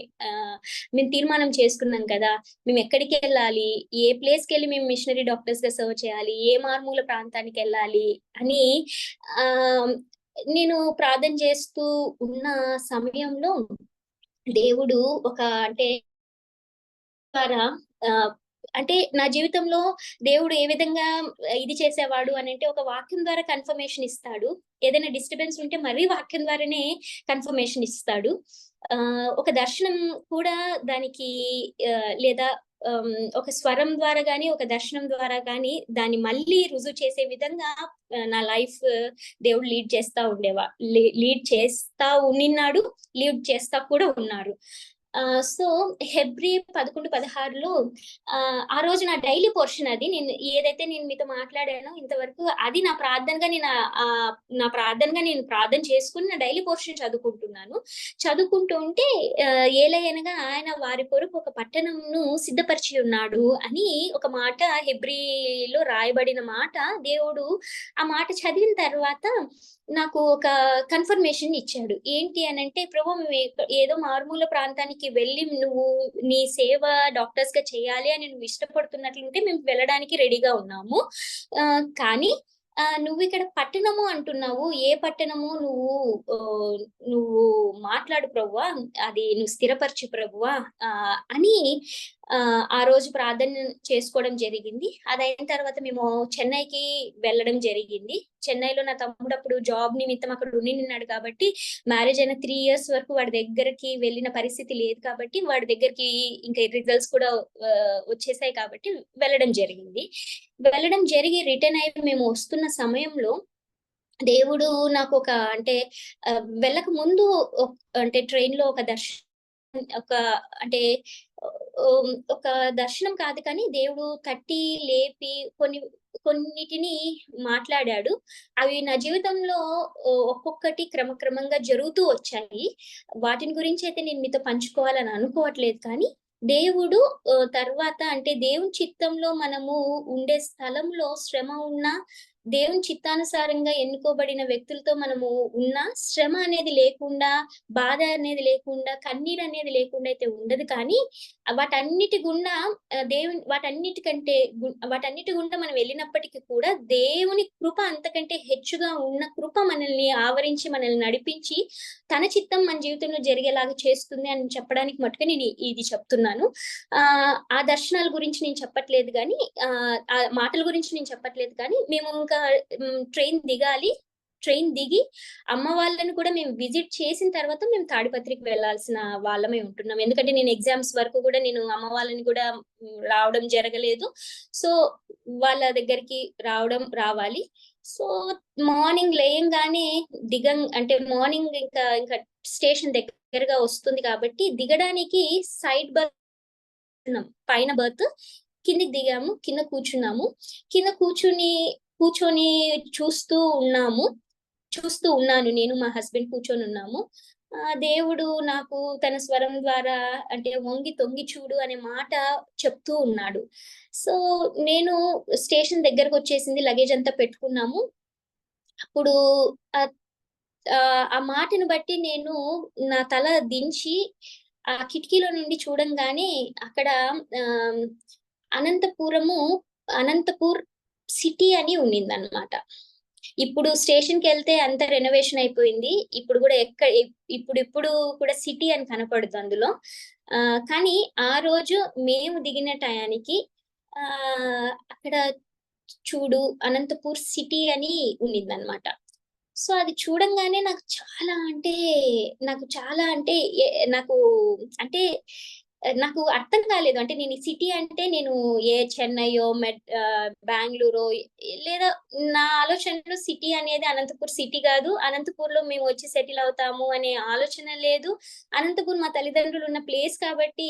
మేము తీర్మానం చేసుకున్నాం కదా! మేము ఎక్కడికెళ్ళాలి? ఏ ప్లేస్‌కెళ్ళి మేము మిషనరీ డాక్టర్స్‌గా సర్వ్ చేయాలి? ఏ మారుమూల ప్రాంతానికెళ్ళాలి? అని ఆహ్, నేను ప్రార్థన చేస్తూ ఉన్న సమయంలో దేవుడు అంటే ద్వారా అంటే నా జీవితంలో దేవుడు ఏ విధంగా ఇది చేసేవాడు అనంటే, ఒక వాక్యం ద్వారా కన్ఫర్మేషన్ ఇస్తాడు. ఏదైనా డిస్టర్బెన్స్ ఉంటే మరీ వాక్యం ద్వారానే కన్ఫర్మేషన్ ఇస్తాడు. ఒక దర్శనం కూడా దానికి లేదా ఒక స్వరం ద్వారా గాని, ఒక దర్శనం ద్వారా గాని దాన్ని మళ్ళీ రుజువు చేసే విధంగా నా లైఫ్ దేవుడు లీడ్ చేస్తా ఉండిన్నాడు. లీడ్ చేస్తా కూడా ఉన్నారు. సో హెబ్రీ 11:16లో ఆ రోజు నా డైలీ పోర్షన్ అది. ఏదైతే నేను మీతో మాట్లాడానో ఇంతవరకు అది నా ప్రార్థనగా నేను ప్రార్థన చేసుకుని నా డైలీ పోర్షన్ చదువుకుంటున్నాను. చదువుకుంటూ ఉంటే ఏలయనగా ఆయన వారి కొరకు ఒక పట్టణంను సిద్ధపరిచి ఉన్నాడు అని ఒక మాట హెబ్రీలో రాయబడిన మాట. దేవుడు ఆ మాట చదివిన తర్వాత నాకు ఒక కన్ఫర్మేషన్ ఇచ్చాడు. ఏంటి అనంటే, ప్రభు మేము ఏదో మారుమూల ప్రాంతానికి వెళ్ళి నువ్వు నీ సేవ డాక్టర్స్‌గా చేయాలి అని నువ్వు ఇష్టపడుతున్నట్లుంటే మేము వెళ్ళడానికి రెడీగా ఉన్నాము. కానీ నువ్విక్కడ పట్టణము అంటున్నావు. ఏ పట్టణము నువ్వు మాట్లాడు ప్రభువా. అది నువ్వు స్థిరపరచు ప్రభువా అని ఆ రోజు ప్రార్థన చేసుకోవడం జరిగింది. అదయిన తర్వాత మేము చెన్నైకి వెళ్ళడం జరిగింది. చెన్నైలో నా తమ్ముడు అప్పుడు జాబ్ నిమిత్తం అక్కడ ఉండిన్నాడు కాబట్టి, మ్యారేజ్ అయిన 3 ఇయర్స్ వరకు వాడి దగ్గరికి వెళ్ళిన పరిస్థితి లేదు కాబట్టి, వాడి దగ్గరికి ఇంకా రిజల్ట్స్ కూడా వచ్చేసాయి కాబట్టి వెళ్ళడం జరిగింది. వెళ్ళడం జరిగి రిటర్న్ అయ్యి మేము వస్తున్న సమయంలో దేవుడు నాకు అంటే వెళ్ళక ముందు అంటే ట్రైన్‌లో ఒక దర్శనం కాదు కానీ దేవుడు తట్టి లేపి కొన్నిటిని మాట్లాడాడు. అవి నా జీవితంలో ఒక్కొక్కటి క్రమక్రమంగా జరుగుతూ వచ్చాయి. వాటిని గురించి అయితే నేను మీతో పంచుకోవాలని అనుకోవట్లేదు కానీ, దేవుడు తర్వాత అంటే దేవుని చిత్తంలో మనము ఉండే స్థలంలో శ్రమ ఉన్నా, దేవుని చిత్తానుసారంగా ఎన్నుకోబడిన వ్యక్తులతో మనము ఉన్న శ్రమ అనేది లేకుండా, బాధ అనేది లేకుండా, కన్నీరు అనేది లేకుండా అయితే ఉండదు. కానీ వాటన్నిటి గుండా వాటన్నిటి గుండా మనం వెళ్ళినప్పటికీ కూడా దేవుని కృప అంతకంటే హెచ్చుగా ఉన్న కృప మనల్ని ఆవరించి, మనల్ని నడిపించి, తన చిత్తం మన జీవితంలో జరిగేలాగా చేస్తుంది అని చెప్పడానికి మట్టుకు నేను ఇది చెప్తున్నాను. ఆ దర్శనాల గురించి నేను చెప్పట్లేదు కానీ, ఆ మాటల గురించి నేను చెప్పట్లేదు కానీ, మేము ఇంకా ట్రైన్ దిగి అమ్మ వాళ్ళని కూడా మేము విజిట్ చేసిన తర్వాత మేము తాడిపత్రికి వెళ్ళాల్సిన వాళ్ళమై ఉంటున్నాం. ఎందుకంటే నేను ఎగ్జామ్స్ వరకు కూడా నేను అమ్మ వాళ్ళని కూడా రావడం జరగలేదు. సో వాళ్ళ దగ్గరికి రావాలి. సో మార్నింగ్ లేయంగానే అంటే మార్నింగ్ ఇంకా స్టేషన్ దగ్గరగా వస్తుంది కాబట్టి దిగడానికి సైడ్ బర్త్, పైన బర్త్, కిందికి దిగాము. కింద కూర్చున్నాము. కింద కూర్చొని చూస్తూ ఉన్నాను. నేను మా హస్బెండ్ కూర్చొని ఉన్నాము. దేవుడు నాకు తన స్వరం ద్వారా అంటే వంగి తొంగి చూడు అనే మాట చెప్తూ ఉన్నాడు. సో నేను స్టేషన్ దగ్గరకు వచ్చేసింది. లగేజ్ అంతా పెట్టుకున్నాము. అప్పుడు ఆ మాటను బట్టి నేను నా తల దించి ఆ కిటికీలో నుండి చూడంగానే అక్కడ అనంతపూర్ సిటీ అని ఉన్నిందన్నమాట. ఇప్పుడు స్టేషన్‌కి వెళ్తే అంతా రెనోవేషన్ అయిపోయింది. ఇప్పుడు కూడా సిటీ అని కనపడుతుంది అందులో. కానీ ఆ రోజు మేము దిగిన టయానికి అక్కడ చూడు అనంతపూర్ సిటీ అని ఉండిందనమాట. సో అది చూడంగానే నాకు చాలా అంటే నాకు అంటే నాకు అర్థం కాలేదు. అంటే నేను ఈ సిటీ అంటే నేను చెన్నైయో బెంగళూరో లేదా నా ఆలోచనలో సిటీ అనేది అనంతపూర్ సిటీ కాదు. అనంతపూర్ లో మేము వచ్చి సెటిల్ అవుతాము అనే ఆలోచన లేదు. అనంతపూర్ మా తల్లిదండ్రులు ఉన్న ప్లేస్ కాబట్టి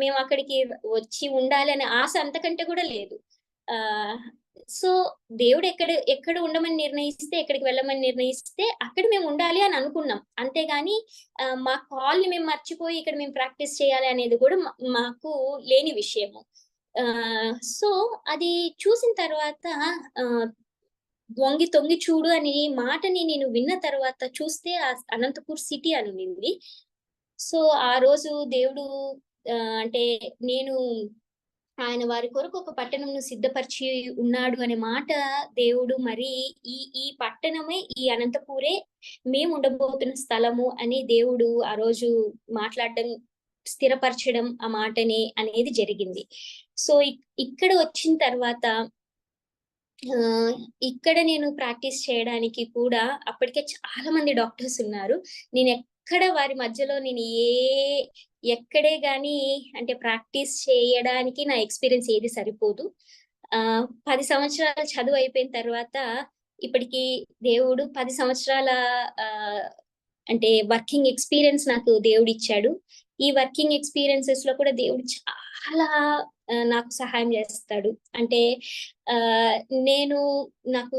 మేము అక్కడికి వచ్చి ఉండాలి అనే ఆశ అంతకంటే కూడా లేదు. సో దేవుడు ఎక్కడ ఉండమని నిర్ణయిస్తే, ఎక్కడికి వెళ్ళమని నిర్ణయిస్తే అక్కడ మేము ఉండాలి అని అనుకున్నాం. అంతేగాని మా కాల్ ని మేము మర్చిపోయి ఇక్కడ మేము ప్రాక్టీస్ చేయాలి అనేది కూడా మాకు లేని విషయము. సో అది చూసిన తర్వాత వంగి తొంగి చూడు అని మాటని నేను విన్న తర్వాత చూస్తే అనంతపూర్ సిటీ అని ఉంది. సో ఆ రోజు దేవుడు అంటే నేను ఆయన వారి కొరకు ఒక పట్టణంను సిద్ధపరిచి ఉన్నాడు అనే మాట దేవుడు మరి ఈ పట్టణమే ఈ అనంతపూరే మేము ఉండబోతున్న స్థలము అని దేవుడు ఆ రోజు మాట్లాడడం, స్థిరపరచడం ఆ మాటని అనేది జరిగింది. సో ఇక్కడ వచ్చిన తర్వాత ఇక్కడ నేను ప్రాక్టీస్ చేయడానికి కూడా అప్పటికే చాలా మంది డాక్టర్స్ ఉన్నారు. నేను ఎక్కడ వారి మధ్యలో నేను ఎక్కడే గాని అంటే ప్రాక్టీస్ చేయడానికి నా ఎక్స్పీరియన్స్ ఏది సరిపోదు. 10 సంవత్సరాల చదువు అయిపోయిన తర్వాత ఇప్పటికి దేవుడు 10 సంవత్సరాల అంటే వర్కింగ్ ఎక్స్పీరియన్స్ నాకు దేవుడు ఇచ్చాడు. ఈ వర్కింగ్ ఎక్స్పీరియన్సెస్ లో కూడా దేవుడు చాలా నాకు సహాయం చేస్తాడు. అంటే నాకు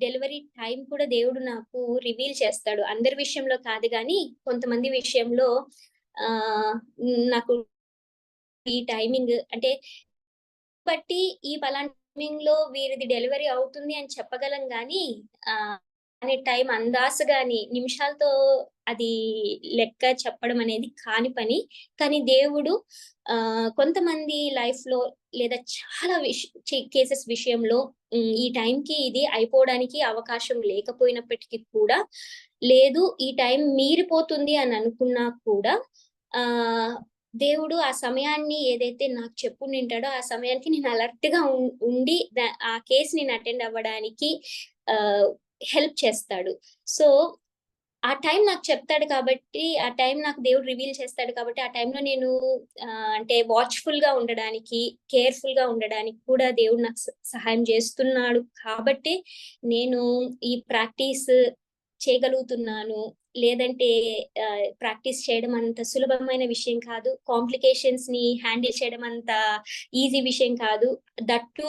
డెలివరీ టైం కూడా దేవుడు నాకు రివీల్ చేస్తాడు. అందరి విషయంలో కాదు కానీ కొంతమంది విషయంలో నాకు ఈ టైమింగ్ అంటే బట్టి ఈ పలానా టైమింగ్ లో వీరిది డెలివరీ అవుతుంది అని చెప్పగలం గాని అనే టైం అందాసు గాని నిమిషాలతో అది లెక్క చెప్పడం అనేది కాని పని. కానీ దేవుడు కొంతమంది లైఫ్ లో లేదా చాలా కేసెస్ విషయంలో ఈ టైంకి ఇది అయిపోవడానికి అవకాశం లేకపోయినప్పటికీ కూడా, లేదు ఈ టైం మీరిపోతుంది అని అనుకున్నా కూడా దేవుడు ఆ సమయాన్ని ఏదైతే నాకు చెప్పుంటాడో ఆ సమయానికి నేను అలర్ట్ గా ఉండి ఆ కేసు నేను అటెండ్ అవ్వడానికి హెల్ప్ చేస్తాడు. సో ఆ టైం నాకు చెప్తాడు కాబట్టి, ఆ టైం నాకు దేవుడు రివీల్ చేస్తాడు కాబట్టి, ఆ టైంలో నేను అంటే వాచ్ఫుల్ గా ఉండడానికి, కేర్ఫుల్ గా ఉండడానికి కూడా దేవుడు నాకు సహాయం చేస్తున్నాడు కాబట్టి నేను ఈ ప్రాక్టీస్ చేయగలుగుతున్నాను. లేదంటే ప్రాక్టీస్ చేయడం అంత సులభమైన విషయం కాదు. కాంప్లికేషన్స్ ని హ్యాండిల్ చేయడం అంత ఈజీ విషయం కాదు. దట్టు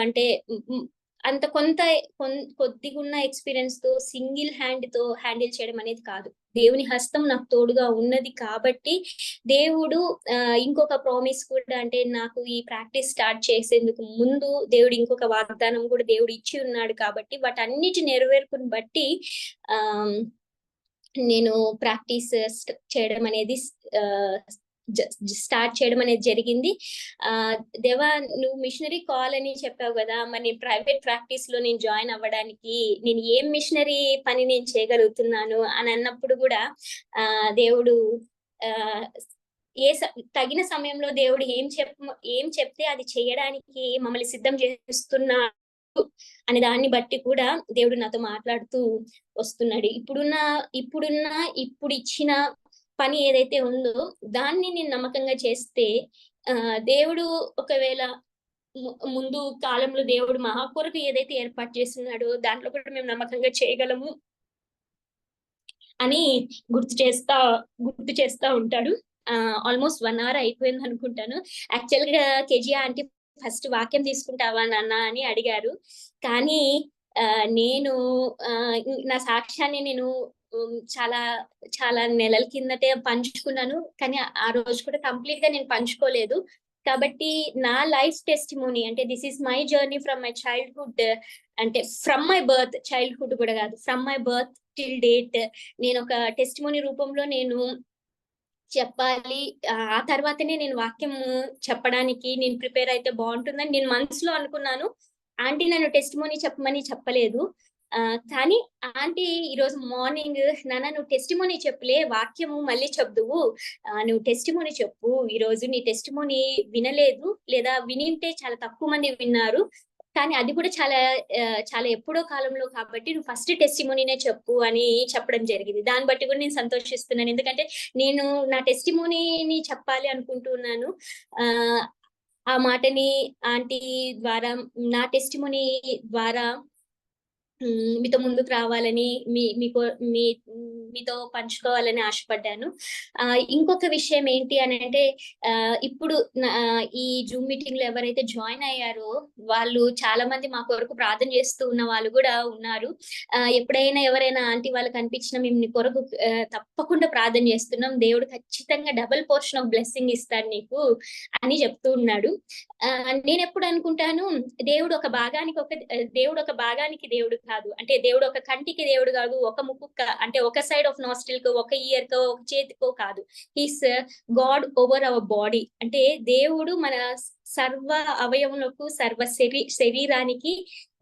అంటే అంత కొద్దిగా ఉన్న ఎక్స్పీరియన్స్ తో సింగిల్ హ్యాండ్ తో హ్యాండిల్ చేయడం అనేది కాదు. దేవుని హస్తం నాకు తోడుగా ఉన్నది కాబట్టి దేవుడు ఇంకొక ప్రామిస్ కూడా, అంటే నాకు ఈ ప్రాక్టీస్ స్టార్ట్ చేసేందుకు ముందు దేవుడు ఇంకొక వాగ్దానం కూడా దేవుడు ఇచ్చి ఉన్నాడు కాబట్టి వాటన్నిటి నెరవేర్పుని బట్టి నేను ప్రాక్టీస్ చేయడం అనేది స్టార్ట్ చేయడం అనేది జరిగింది. దేవా నువ్వు మిషనరీ కాల్ అని చెప్పావు కదా, మరి నేను ప్రైవేట్ ప్రాక్టీస్ లో నేను జాయిన్ అవ్వడానికి నేను ఏం మిషనరీ పని నేను చేయగలుగుతున్నాను అని అన్నప్పుడు కూడా దేవుడు తగిన సమయంలో దేవుడు ఏం చెప్తే అది చేయడానికి మమ్మల్ని సిద్ధం చేస్తున్నాడు అనే దాన్ని బట్టి కూడా దేవుడు నాతో మాట్లాడుతూ వస్తున్నాడు. ఇప్పుడు ఇచ్చిన పని ఏదైతే ఉందో దాన్ని నేను నమ్మకంగా చేస్తే దేవుడు ఒకవేళ ముందు కాలంలో దేవుడు మా కొరకు ఏదైతే ఏర్పాటు చేస్తున్నాడో దాంట్లో కూడా మేము నమ్మకంగా చేయగలము అని గుర్తు చేస్తా ఉంటాడు. ఆల్మోస్ట్ 1 hour అయిపోయింది అనుకుంటాను. యాక్చువల్ గా కేజీ ఆంటీ ఫస్ట్ వాక్యం తీసుకుంటావా నాన్న అని అడిగారు. కానీ నేను నా సాక్ష్యాన్ని నేను చాలా చాలా నెలల కిందటే పంచుకున్నాను. కానీ ఆ రోజు కూడా కంప్లీట్ గా నేను పంచుకోలేదు. కాబట్టి నా లైఫ్ టెస్టిమోనీ అంటే this is my journey from my childhood, అంటే ఫ్రమ్ మై బర్త్, చైల్డ్హుడ్ కూడా కాదు, from my birth till date నేను ఒక టెస్టిమోనీ రూపంలో నేను చెప్పాలి. ఆ తర్వాతనే నేను వాక్యం చెప్పడానికి నేను ప్రిపేర్ అయితే బాగుంటుందని నేను మనసులో అనుకున్నాను. ఆంటీ నన్ను టెస్టిమోనీ చెప్పమని చెప్పలేదు. కానీ ఆంటీ ఈరోజు మార్నింగ్, నాన్న నువ్వు టెస్టిమోనీ చెప్పులే, వాక్యము మళ్ళీ చెప్దువు, నువ్వు టెస్టిమోనీ చెప్పు, ఈరోజు నీ టెస్టిమోనీ వినలేదు, లేదా వినింటే చాలా తక్కువ మంది విన్నారు, కానీ అది కూడా చాలా ఎప్పుడో కాలంలో కాబట్టి నువ్వు ఫస్ట్ టెస్టిమోనీనే చెప్పు అని చెప్పడం జరిగింది. దాన్ని బట్టి కూడా నేను సంతోషిస్తున్నాను. ఎందుకంటే నేను నా టెస్టిమోనీని చెప్పాలి అనుకుంటున్నాను. ఆ మాటని ఆంటీ ద్వారా, నా టెస్టిమోనీ ద్వారా మీతో ముందుకు రావాలని, మీతో పంచుకోవాలని ఆశపడ్డాను. ఇంకొక విషయం ఏంటి అని అంటే, ఇప్పుడు ఈ జూమ్ మీటింగ్ లో ఎవరైతే జాయిన్ అయ్యారో వాళ్ళు చాలా మంది మా కొరకు ప్రార్థన చేస్తూ ఉన్న వాళ్ళు కూడా ఉన్నారు. ఎప్పుడైనా ఎవరైనా ఆంటీ వాళ్ళు కనిపించినా మేము నీ కొరకు తప్పకుండా ప్రార్థన చేస్తున్నాం, దేవుడు ఖచ్చితంగా డబుల్ పోర్షన్ ఆఫ్ బ్లెస్సింగ్ ఇస్తాడు నీకు అని చెప్తూ ఉన్నాడు. నేను ఎప్పుడు అనుకుంటాను, దేవుడు ఒక భాగానికి దేవుడు కాదు, అంటే దేవుడు ఒక కంటికి దేవుడు కాదు, ఒక ముక్కు అంటే ఒక సైడ్ ఆఫ్ నాస్ట్రిల్ కో, ఒక ఇయర్ కో, ఒక చేతికో కాదు. He's God over our body. అంటే దేవుడు మన సర్వ అవయవములకు, సర్వ శరీరానికి,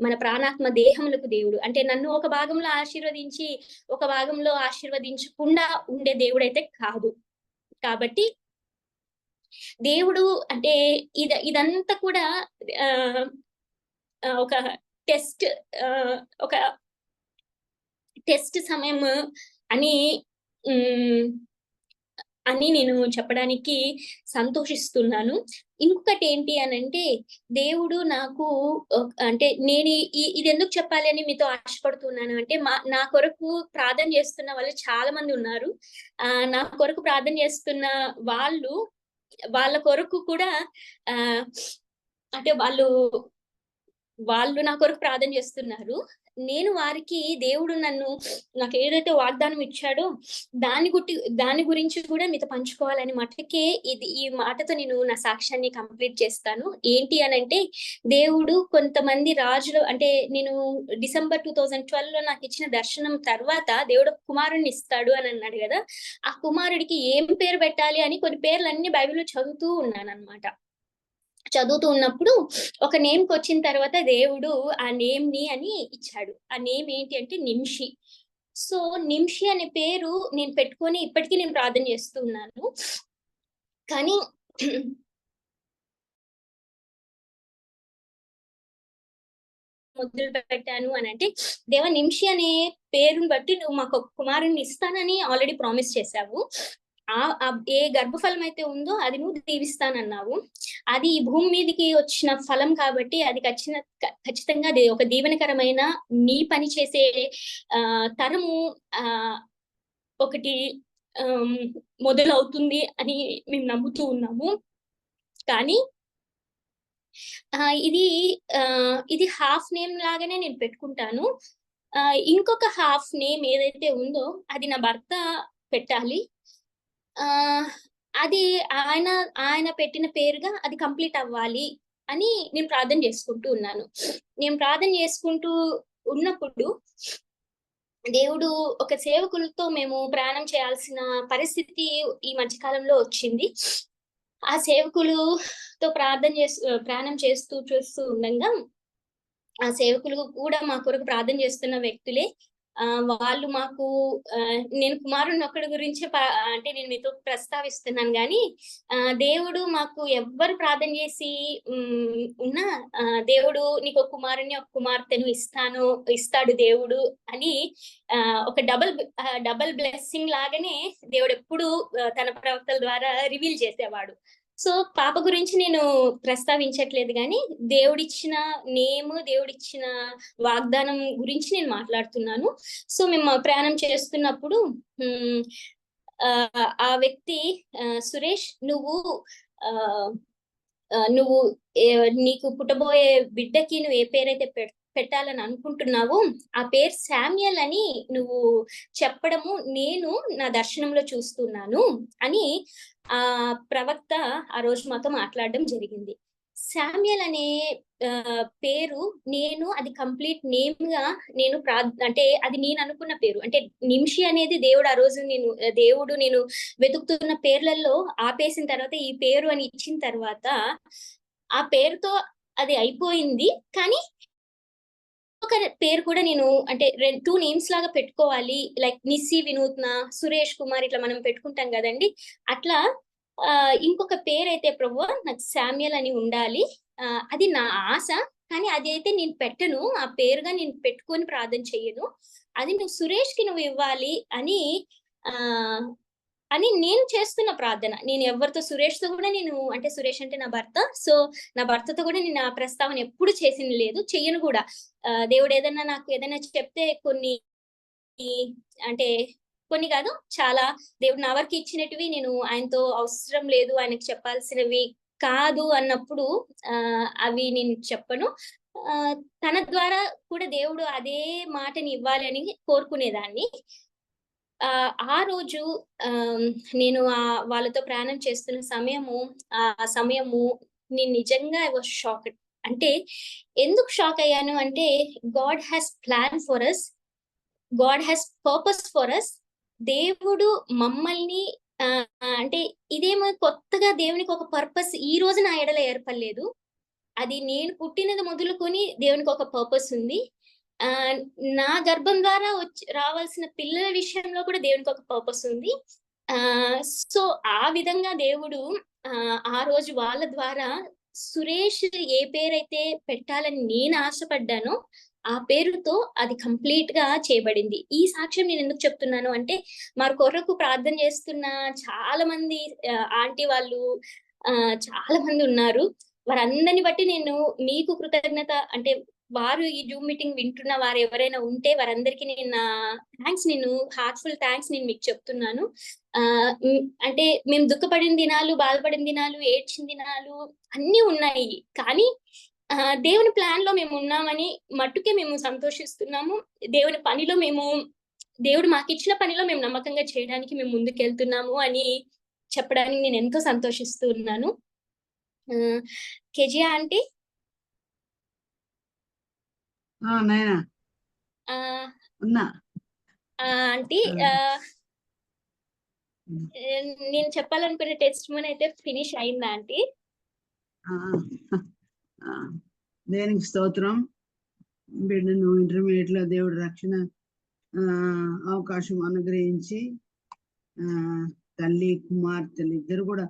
మన ప్రాణాత్మ దేహములకు దేవుడు. అంటే నన్ను ఒక భాగంలో ఆశీర్వదించి ఒక భాగంలో ఆశీర్వదించకుండా ఉండే దేవుడైతే కాదు. కాబట్టి దేవుడు అంటే ఇదంతా కూడా ఒక టెస్ట్ సమయం అని నేను చెప్పడానికి సంతోషిస్తున్నాను. ఇంకొకటి ఏంటి అని అంటే, దేవుడు నాకు అంటే నేను ఇది ఎందుకు చెప్పాలి అని మీతో ఆశపడుతున్నాను అంటే, నా కొరకు ప్రార్థన చేస్తున్న వాళ్ళు చాలా మంది ఉన్నారు. నా కొరకు ప్రార్థన చేస్తున్న వాళ్ళ కొరకు కూడా అంటే వాళ్ళు నా కొరకు ప్రార్థన చేస్తున్నారు. నేను వారికి, దేవుడు నాకు ఏదైతే వాగ్దానం ఇచ్చాడో దాని గురించి కూడా మీతో పంచుకోవాలని మట్టుకే ఈ మాటతో నేను నా సాక్ష్యాన్ని కంప్లీట్ చేస్తాను. ఏంటి అనంటే, దేవుడు కొంతమంది రాజులు, అంటే నేను డిసెంబర్ 2012 నాకు ఇచ్చిన దర్శనం తర్వాత దేవుడు కుమారుడిని ఇస్తాడు అని అన్నాడు కదా. ఆ కుమారుడికి ఏం పేరు పెట్టాలి అని కొన్ని పేర్లన్నీ బైబిల్లో చదువుతూ ఉన్నాను అనమాట. చదువుతూ ఉన్నప్పుడు ఒక నేమ్కి వచ్చిన తర్వాత దేవుడు ఆ నేమ్ ని అని ఇచ్చాడు. ఆ నేమ్ ఏంటి అంటే నిమ్షి. సో నిమ్షి అనే పేరు నేను పెట్టుకొని ఇప్పటికీ నేను ప్రార్థన చేస్తూ ఉన్నాను. కానీ మొదలు పెట్టాను అని అంటే, దేవా నిమ్షి అనే పేరుని బట్టి నువ్వు మాకు ఒక కుమారుని ఇస్తానని ఆల్రెడీ ప్రామిస్ చేశావు. ఏ గర్భఫలం అయితే ఉందో అది నువ్వు దీవిస్తానన్నావు. అది ఈ భూమి మీదకి వచ్చిన ఫలం కాబట్టి అది ఖచ్చితంగా అది ఒక దీవెనకరమైన నీ పని చేసే తరము ఒకటి మొదలవుతుంది అని మేము నమ్ముతూ ఉన్నాము. కానీ ఇది హాఫ్ నేమ్ లాగానే నేను పెట్టుకుంటాను. ఇంకొక హాఫ్ నేమ్ ఏదైతే ఉందో అది నా భర్త పెట్టాలి. అది ఆయన పెట్టిన పేరుగా అది కంప్లీట్ అవ్వాలి అని నేను ప్రార్థన చేసుకుంటూ ఉన్నాను. నేను ప్రార్థన చేసుకుంటూ ఉన్నప్పుడు దేవుడు ఒక సేవకులతో మేము ప్రయాణం చేయాల్సిన పరిస్థితి ఈ మధ్యకాలంలో వచ్చింది. ఆ సేవకులతో ప్రయాణం చేస్తూ ఉండగా ఆ సేవకులు కూడా మా కొరకు ప్రార్థన చేస్తున్న వ్యక్తులే. వాళ్ళు మాకు నేను కుమారుని ఒక్కడి గురించి అంటే నేను మీతో ప్రస్తావిస్తున్నాను కానీ, దేవుడు మాకు ఎవ్వరు ప్రార్థన చేసి ఉన్నా దేవుడు నీకు ఒక కుమారుని ఒక కుమార్తెను ఇస్తాడు దేవుడు అని ఒక డబల్ బ్లెస్సింగ్ లాగానే దేవుడు ఎప్పుడు తన ప్రవక్తల ద్వారా రివీల్ చేసేవాడు. సో పాప గురించి నేను ప్రస్తావించట్లేదు కానీ దేవుడిచ్చిన దేవుడిచ్చిన వాగ్దానం గురించి నేను మాట్లాడుతున్నాను. సో మేము ప్రయాణం చేస్తున్నప్పుడు ఆ వ్యక్తి, సురేష్ నువ్వు నీకు పుట్టబోయే బిడ్డకి నువ్వు ఏ పేరైతే పెట్టాలని అనుకుంటున్నావు ఆ పేరు శామ్యుయల్ అని నువ్వు చెప్పడము నేను నా దర్శనంలో చూస్తున్నాను అని ఆ ప్రవక్త ఆ రోజు మాతో మాట్లాడడం జరిగింది. శామ్యుయల్ అనే పేరు అది కంప్లీట్ నేమ్ గా నేను అంటే అది నేను అనుకున్న పేరు. అంటే నిమ్షి అనేది దేవుడు ఆ రోజు నేను వెతుకుతున్న పేర్లలో ఆపేసిన తర్వాత ఈ పేరు అని ఇచ్చిన తర్వాత ఆ పేరుతో అది అయిపోయింది. కానీ ఇంకొక పేరు కూడా నేను అంటే 2 నేమ్స్ లాగా పెట్టుకోవాలి, లైక్ నిస్సి వినూత్న, సురేష్ కుమార్ ఇట్లా మనం పెట్టుకుంటాం కదండి. అట్లా ఇంకొక పేరైతే ప్రభువా నాకు శామ్యుయల్ అని ఉండాలి. అది నా ఆశ. కానీ అదైతే నేను పెట్టను, ఆ పేరుగా నేను పెట్టుకొని ప్రార్థన చెయ్యను. అది నువ్వు సురేష్కి నువ్వు ఇవ్వాలి అని అని నేను చేస్తున్న ప్రార్థన. నేను ఎవరితో సురేష్తో కూడా నేను అంటే సురేష్ అంటే నా భర్త. సో నా భర్తతో కూడా నేను ఆ ప్రస్తావన ఎప్పుడు చేసింది లేదు, చెయ్యను కూడా. దేవుడు ఏదన్నా నాకు ఏదైనా చెప్తే కొన్ని అంటే కొన్ని కాదు చాలా దేవుడు నా వరకు ఇచ్చినటివి నేను ఆయనతో అవసరం లేదు, ఆయనకి చెప్పాల్సినవి కాదు అన్నప్పుడు అవి నేను చెప్పను. తన ద్వారా కూడా దేవుడు అదే మాటని ఇవ్వాలి అని కోరుకునేదాన్ని. ఆ రోజు నేను వాళ్ళతో ప్రయాణం చేస్తున్న సమయము నేను నిజంగా ఐ వాస్ షాక్డ్. అంటే ఎందుకు షాక్ అయ్యాను అంటే, God has plan for us, God has purpose for us. దేవుడు మమ్మల్ని అంటే ఇదేమో కొత్తగా దేవునికి ఒక పర్పస్ ఈ రోజు నా ఎడల ఏర్పడలేదు. అది నేను పుట్టినది మొదలుకొని దేవునికి ఒక పర్పస్ ఉంది. నా గర్భం ద్వారా రావాల్సిన పిల్లల విషయంలో కూడా దేవునికి ఒక పర్పస్ ఉంది. సో ఆ విధంగా దేవుడు ఆ రోజు వాళ్ళ ద్వారా సురేష్ ఏ పేరైతే పెట్టాలని నేను ఆశపడ్డానో ఆ పేరుతో అది కంప్లీట్ గా చేయబడింది. ఈ సాక్ష్యం నేను ఎందుకు చెప్తున్నాను అంటే, మా కొరకు ప్రార్థన చేస్తున్న చాలా మంది ఆంటీ వాళ్ళు చాలా మంది ఉన్నారు. వారందరిని బట్టి నేను మీకు కృతజ్ఞత అంటే వారు ఈ జూమ్ మీటింగ్ వింటున్న వారు ఎవరైనా ఉంటే వారందరికీ నేను నా థ్యాంక్స్, నేను హార్ట్ఫుల్ థ్యాంక్స్ నేను మీకు చెప్తున్నాను. అంటే మేము దుఃఖపడిన దినాలు, బాధపడిన దినాలు, ఏడ్చిన దినాలు అన్నీ ఉన్నాయి. కానీ దేవుని ప్లాన్ లో మేము ఉన్నామని మట్టుకే మేము సంతోషిస్తున్నాము. దేవుని పనిలో దేవుడు మాకు ఇచ్చిన పనిలో మేము నమ్మకంగా చేయడానికి మేము ముందుకెళ్తున్నాము అని చెప్పడానికి నేను ఎంతో సంతోషిస్తూ ఉన్నాను. కెజియా ఆంటీ ఆంటీ, నేను చెప్పాలనుకునే టెస్టిమనీ అయితే ఫినిష్ అయిందా ఆంటీ? దేనికి స్తోత్రం. బిడ్డను ఇంటర్మీడియట్ లో దేవుడు రక్షణ అవకాశం అనుగ్రహించి తల్లి కుమార్తెలు ఇద్దరు కూడా